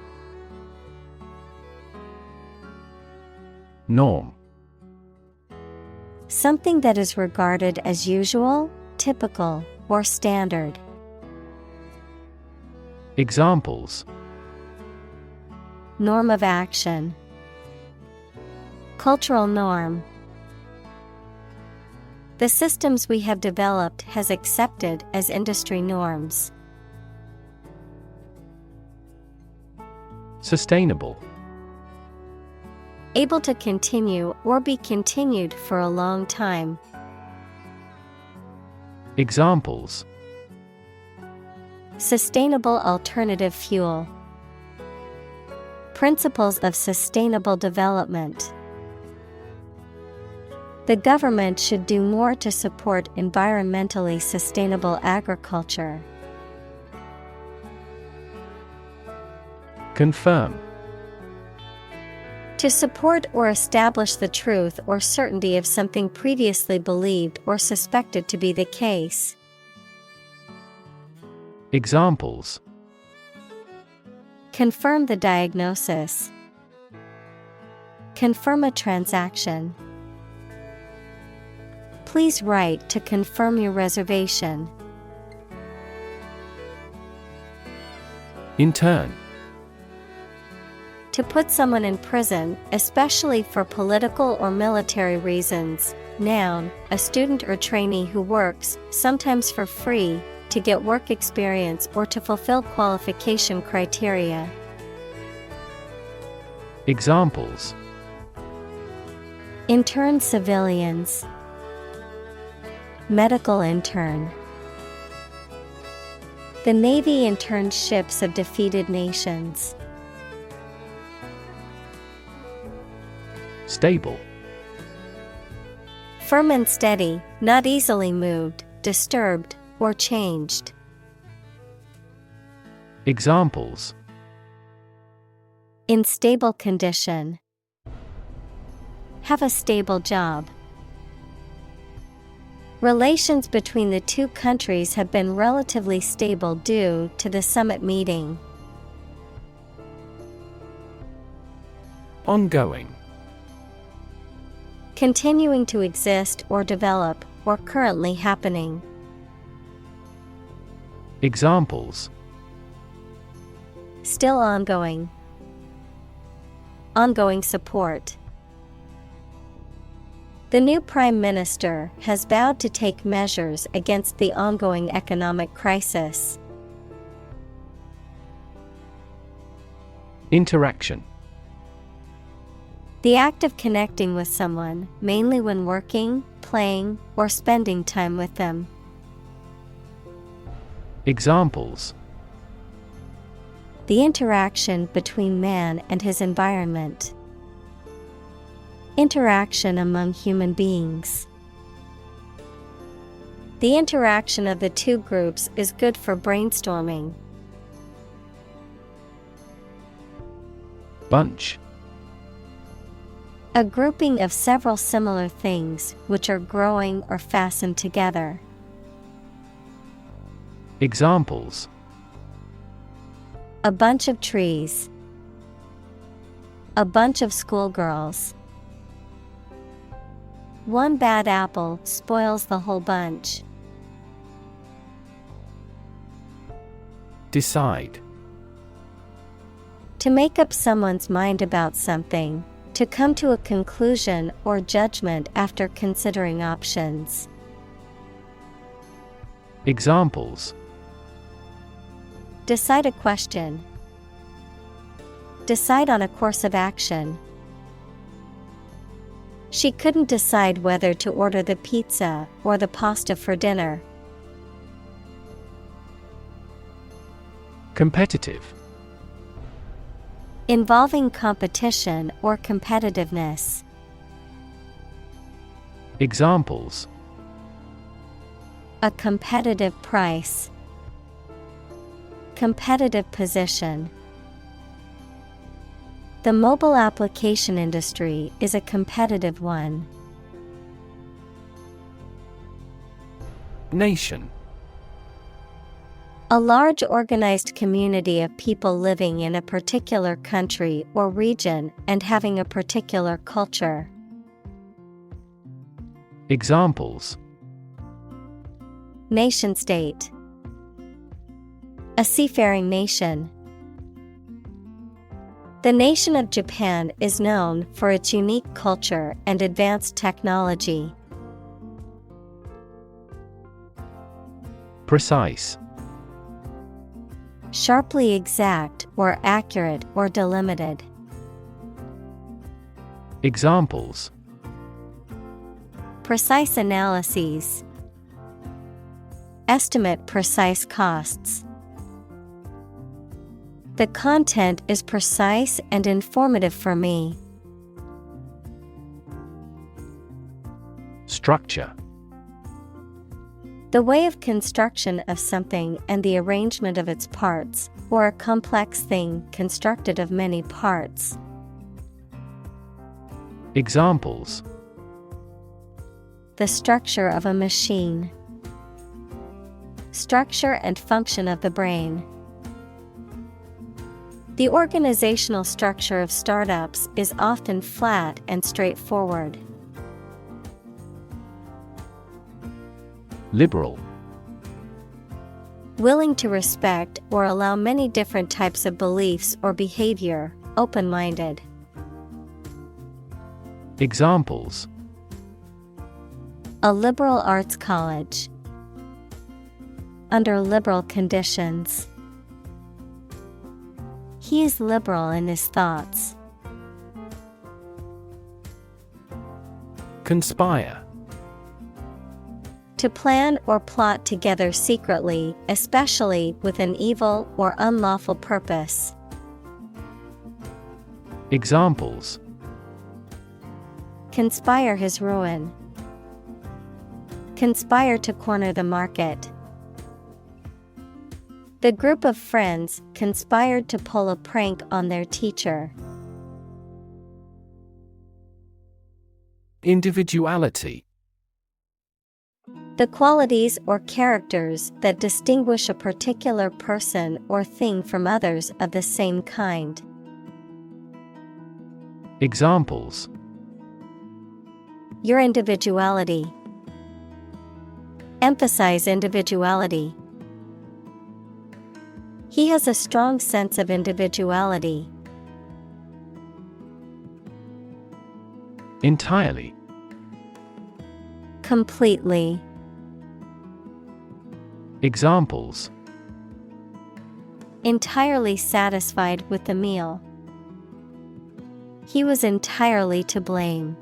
Norm. Something that is regarded as usual, typical or standard. Examples: Norm of action. Cultural norm. The systems we have developed has accepted as industry norms. Sustainable. Able to continue or be continued for a long time. Examples: Sustainable alternative fuel. Principles of sustainable development. The government should do more to support environmentally sustainable agriculture. Confirm. To support or establish the truth or certainty of something previously believed or suspected to be the case. Examples: Confirm the diagnosis. Confirm a transaction. Please write to confirm your reservation. Intern. To put someone in prison, especially for political or military reasons. Noun, a student or trainee who works, sometimes for free, to get work experience or to fulfill qualification criteria. Examples: Intern civilians. Medical intern. The Navy interned ships of defeated nations. Stable. Firm and steady, not easily moved, disturbed, or changed. Examples: In stable condition. Have a stable job. Relations between the two countries have been relatively stable due to the summit meeting. Ongoing. Continuing to exist or develop, or currently happening. Examples: Still ongoing. Ongoing support. The new Prime Minister has vowed to take measures against the ongoing economic crisis. Interaction. The act of connecting with someone, mainly when working, playing, or spending time with them. Examples: The interaction between man and his environment. Interaction among human beings. The interaction of the two groups is good for brainstorming. Bunch. A grouping of several similar things which are growing or fastened together. Examples: A bunch of trees. A bunch of schoolgirls. One bad apple spoils the whole bunch. Decide. To make up someone's mind about something. To come to a conclusion or judgment after considering options. Examples: Decide a question. Decide on a course of action. She couldn't decide whether to order the pizza or the pasta for dinner. Competitive. Involving competition or competitiveness. Examples: A competitive price. Competitive position. The mobile application industry is a competitive one. Nation. A large organized community of people living in a particular country or region and having a particular culture. Examples: Nation state. A seafaring nation. The nation of Japan is known for its unique culture and advanced technology. Precise. Sharply exact or accurate or delimited. Examples: Precise analyses. Estimate precise costs. The content is precise and informative for me. Structure. The way of construction of something and the arrangement of its parts, or a complex thing constructed of many parts. Examples: the structure of a machine. Structure and function of the brain. The organizational structure of startups is often flat and straightforward. Liberal. Willing to respect or allow many different types of beliefs or behavior, open-minded. Examples: a liberal arts college. Under liberal conditions. He is liberal in his thoughts. Conspire. To plan or plot together secretly, especially with an evil or unlawful purpose. Examples: conspire his ruin. Conspire to corner the market. The group of friends conspired to pull a prank on their teacher. Individuality. The qualities or characters that distinguish a particular person or thing from others of the same kind. Examples: your individuality. Emphasize individuality. He has a strong sense of individuality. Entirely. Completely. Examples: entirely satisfied with the meal. He was entirely to blame.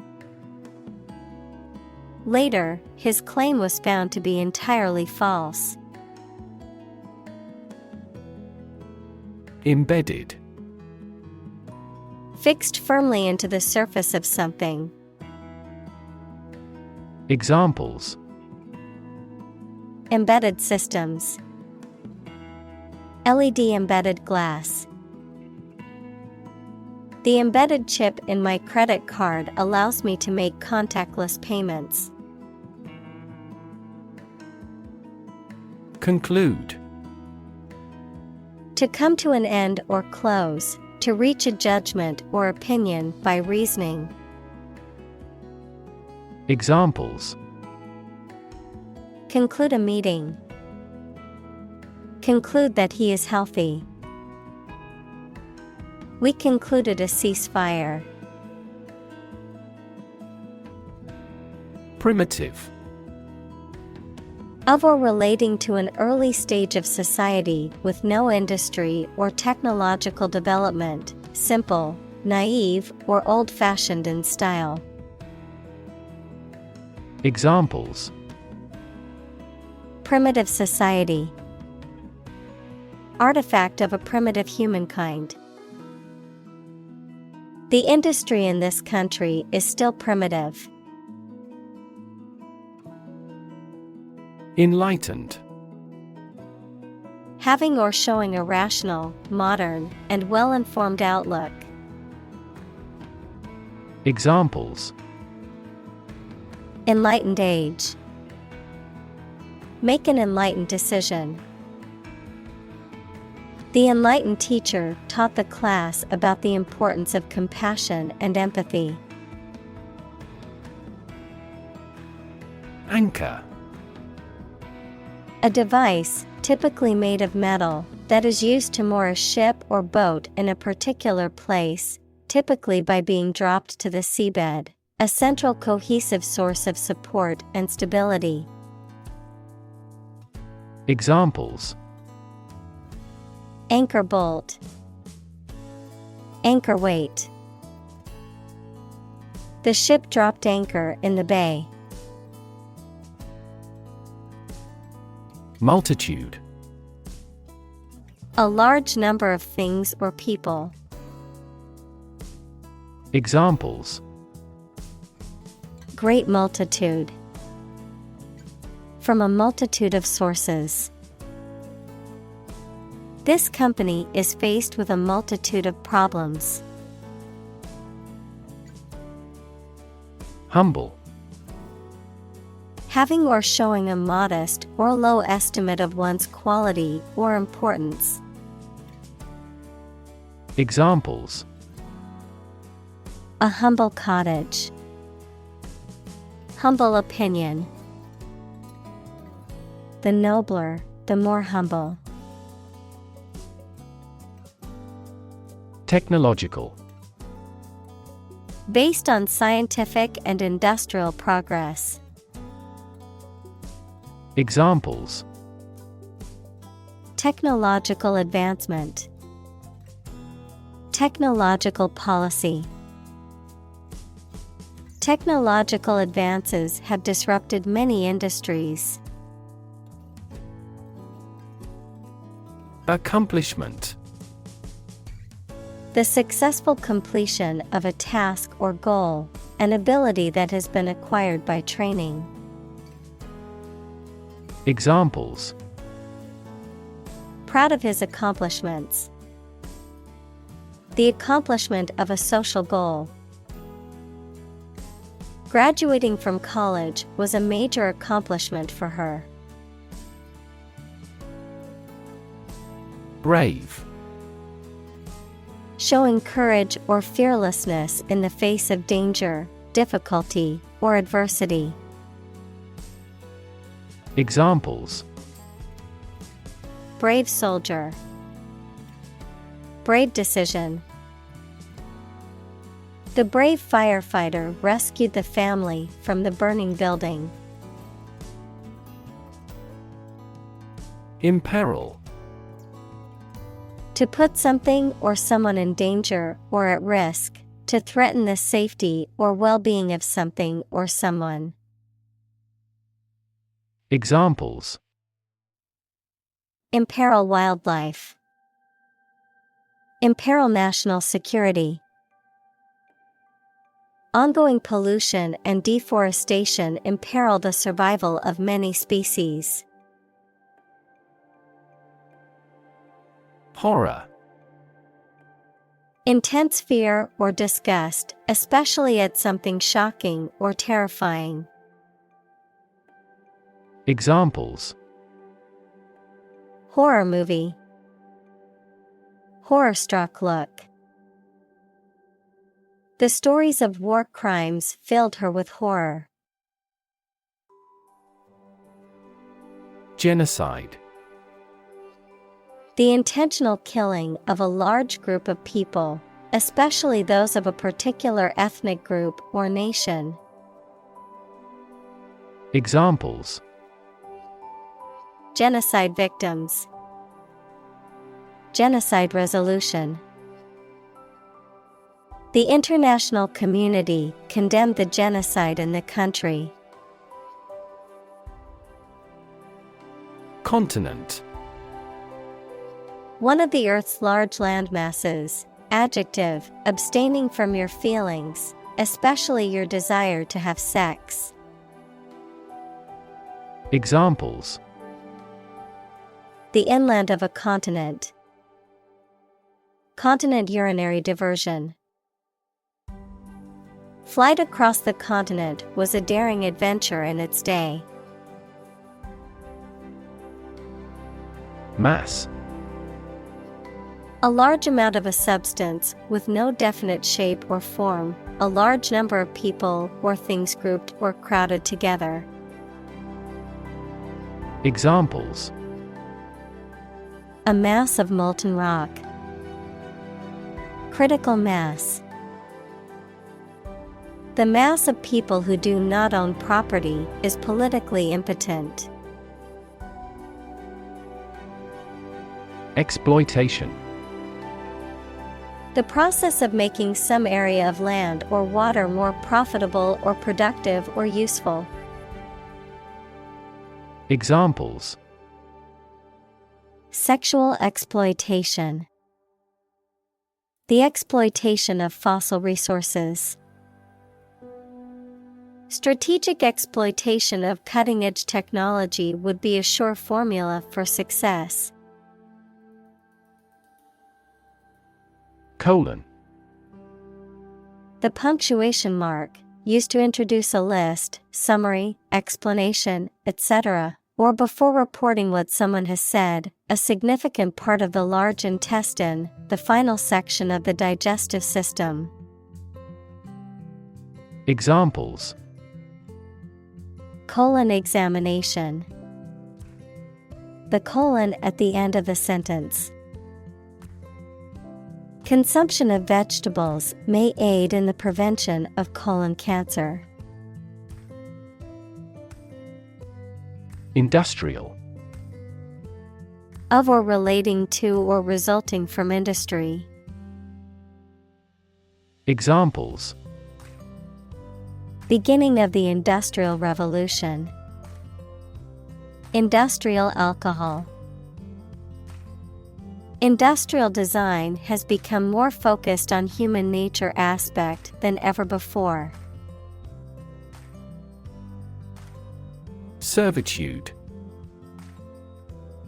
Later, his claim was found to be entirely false. Embedded. Fixed firmly into the surface of something. Examples: embedded systems. LED embedded glass. The embedded chip in my credit card allows me to make contactless payments. Conclude. To come to an end or close, to reach a judgment or opinion by reasoning. Examples: conclude a meeting. Conclude that he is healthy. We concluded a ceasefire. Primitive. Of or relating to an early stage of society with no industry or technological development, simple, naive, or old-fashioned in style. Examples: primitive society. Artifact of a primitive humankind. The industry in this country is still primitive. Enlightened. Having or showing a rational, modern, and well-informed outlook. Examples: enlightened age. Make an enlightened decision. The enlightened teacher taught the class about the importance of compassion and empathy. Anchor. A device, typically made of metal, that is used to moor a ship or boat in a particular place, typically by being dropped to the seabed. A central cohesive source of support and stability. Examples: Anchor bolt, anchor weight. The ship dropped anchor in the bay. Multitude. A large number of things or people. Examples: Great multitude. From a multitude of sources. This company is faced with a multitude of problems. Humble. Having or showing a modest or low estimate of one's quality or importance. Examples: A humble cottage. Humble opinion. The nobler, the more humble. Technological. Based on scientific and industrial progress. Examples: Technological advancement. Technological policy. Technological advances have disrupted many industries. Accomplishment. The successful completion of a task or goal, an ability that has been acquired by training. Examples: Proud of his accomplishments. The accomplishment of a social goal. Graduating from college was a major accomplishment for her. Brave. Showing courage or fearlessness in the face of danger, difficulty, or adversity. Examples: Brave soldier. Brave decision. The brave firefighter rescued the family from the burning building. Imperil. To put something or someone in danger or at risk, to threaten the safety or well-being of something or someone. Examples: Imperil wildlife. Imperil national security. Ongoing pollution and deforestation imperil the survival of many species. Horror. Intense fear or disgust, especially at something shocking or terrifying. Examples: Horror movie. Horror-struck look. The stories of war crimes filled her with horror. Genocide. The intentional killing of a large group of people, especially those of a particular ethnic group or nation. Examples: Genocide victims. Genocide resolution. The international community condemned the genocide in the country. Continent. One of the Earth's large landmasses. Adjective, abstaining from your feelings, especially your desire to have sex. Examples: The inland of a continent. Continent urinary diversion. Flight across the continent was a daring adventure in its day. Mass. A large amount of a substance with no definite shape or form, a large number of people or things grouped or crowded together. Examples: A mass of molten rock. Critical mass. The mass of people who do not own property is politically impotent. Exploitation. The process of making some area of land or water more profitable or productive or useful. Examples: Sexual exploitation. The exploitation of fossil resources. Strategic exploitation of cutting-edge technology would be a sure formula for success. Colon. The punctuation mark, used to introduce a list, summary, explanation, etc., or before reporting what someone has said, a significant part of the large intestine, the final section of the digestive system. Examples: Colon examination. The colon at the end of the sentence. Consumption of vegetables may aid in the prevention of colon cancer. Industrial. Of or relating to or resulting from industry. Examples: Beginning of the Industrial Revolution. Industrial alcohol. Industrial design has become more focused on human nature aspect than ever before. Servitude.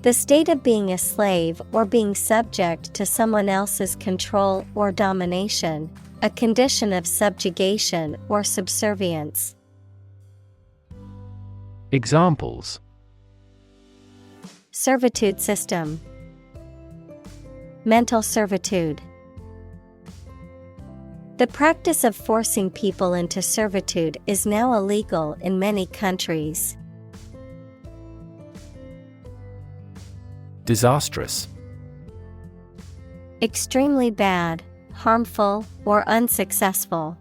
The state of being a slave or being subject to someone else's control or domination, a condition of subjugation or subservience. Examples: Servitude system. Mental servitude. The practice of forcing people into servitude is now illegal in many countries. Disastrous. Extremely bad, harmful, or unsuccessful.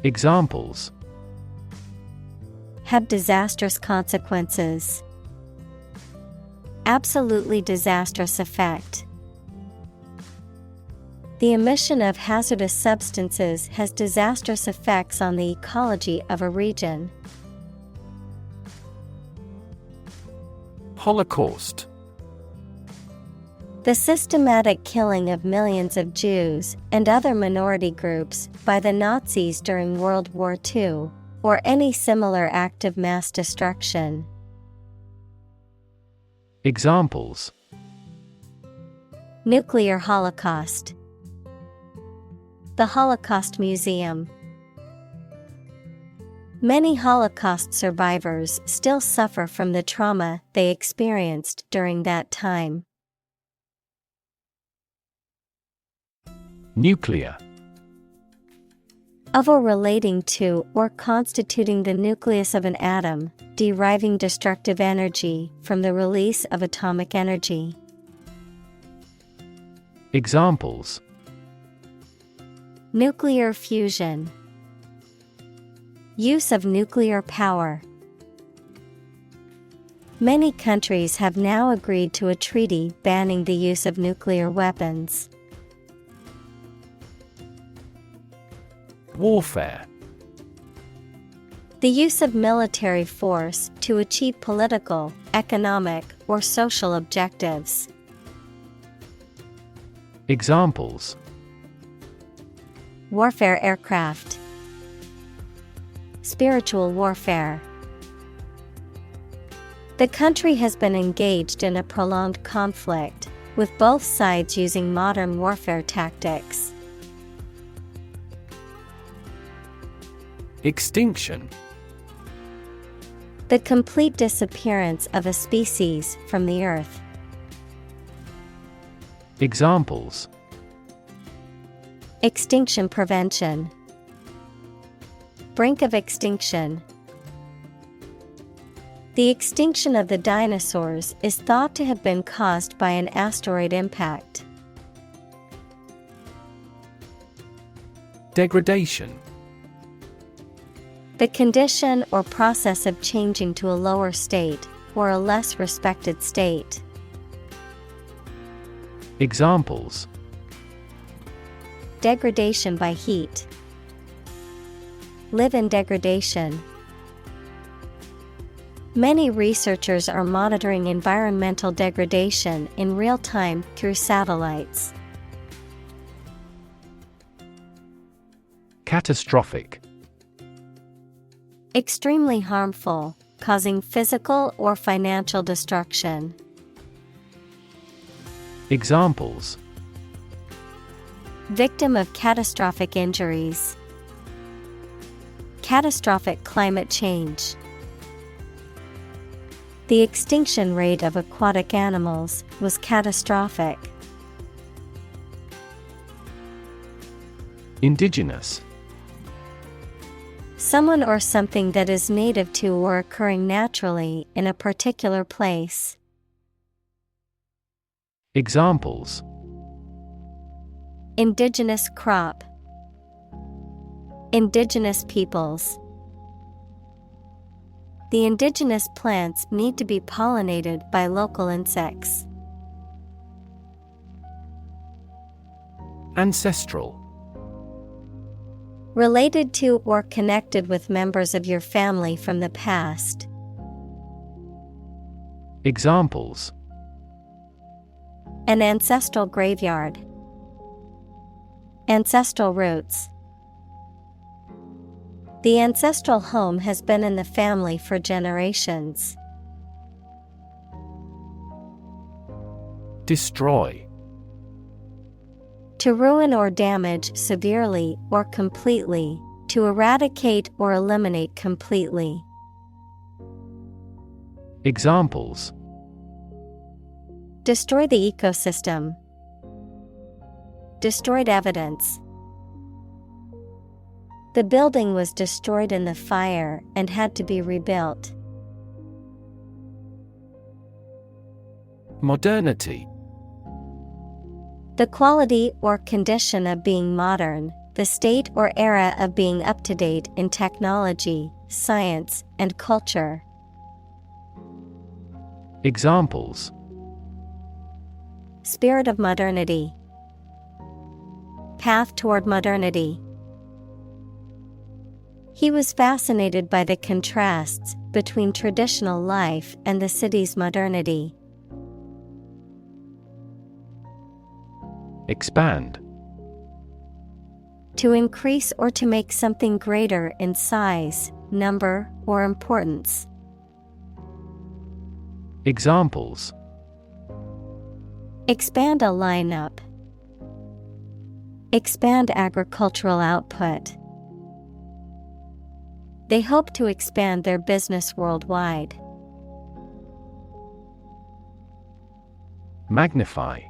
Examples: Have disastrous consequences. Absolutely disastrous effect. The emission of hazardous substances has disastrous effects on the ecology of a region. Holocaust. The systematic killing of millions of Jews and other minority groups by the Nazis during World War II, or any similar act of mass destruction. Examples: Nuclear holocaust. The Holocaust Museum. Many Holocaust survivors still suffer from the trauma they experienced during that time. Nuclear. Of or relating to or constituting the nucleus of an atom, deriving destructive energy from the release of atomic energy. Examples: Nuclear fusion. Use of nuclear power. Many countries have now agreed to a treaty banning the use of nuclear weapons. Warfare. The use of military force to achieve political, economic, or social objectives. Examples: Warfare aircraft. Spiritual warfare. The country has been engaged in a prolonged conflict, with both sides using modern warfare tactics. Extinction. The complete disappearance of a species from the earth. Examples: Extinction prevention. Brink of extinction. The extinction of the dinosaurs is thought to have been caused by an asteroid impact. Degradation. The condition or process of changing to a lower state, or a less respected state. Examples: degradation by heat, live in degradation. Many researchers are monitoring environmental degradation in real time through satellites. Catastrophic. Extremely harmful, causing physical or financial destruction. Examples: victim of catastrophic injuries, catastrophic climate change. The extinction rate of aquatic animals was catastrophic. Indigenous. Someone or something that is native to or occurring naturally in a particular place. Examples: indigenous crop, indigenous peoples. The indigenous plants need to be pollinated by local insects. Ancestral. Related to or connected with members of your family from the past. Examples: an ancestral graveyard, ancestral roots. The ancestral home has been in the family for generations. Destroy. To ruin or damage severely or completely, to eradicate or eliminate completely. Examples: destroy the ecosystem, destroyed evidence. The building was destroyed in the fire and had to be rebuilt. Modernity. The quality or condition of being modern, the state or era of being up to date in technology, science, and culture. Examples: spirit of modernity, path toward modernity. He was fascinated by the contrasts between traditional life and the city's modernity. Expand. To increase or to make something greater in size, number, or importance. Examples: expand a lineup, expand agricultural output. They hope to expand their business worldwide. Magnify.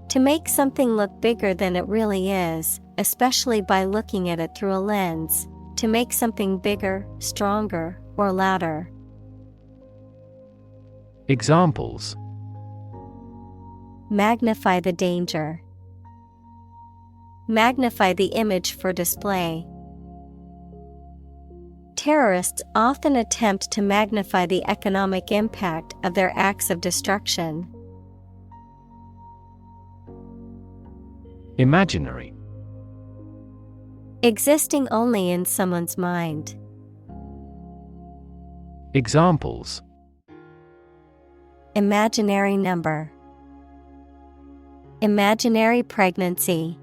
To make something look bigger than it really is, especially by looking at it through a lens. To make something bigger, stronger, or louder. Examples: magnify the danger, magnify the image for display. Terrorists often attempt to magnify the economic impact of their acts of destruction. Imaginary. Existing only in someone's mind. Examples: imaginary number, imaginary pregnancy.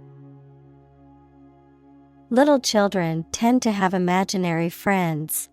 Little children tend to have imaginary friends.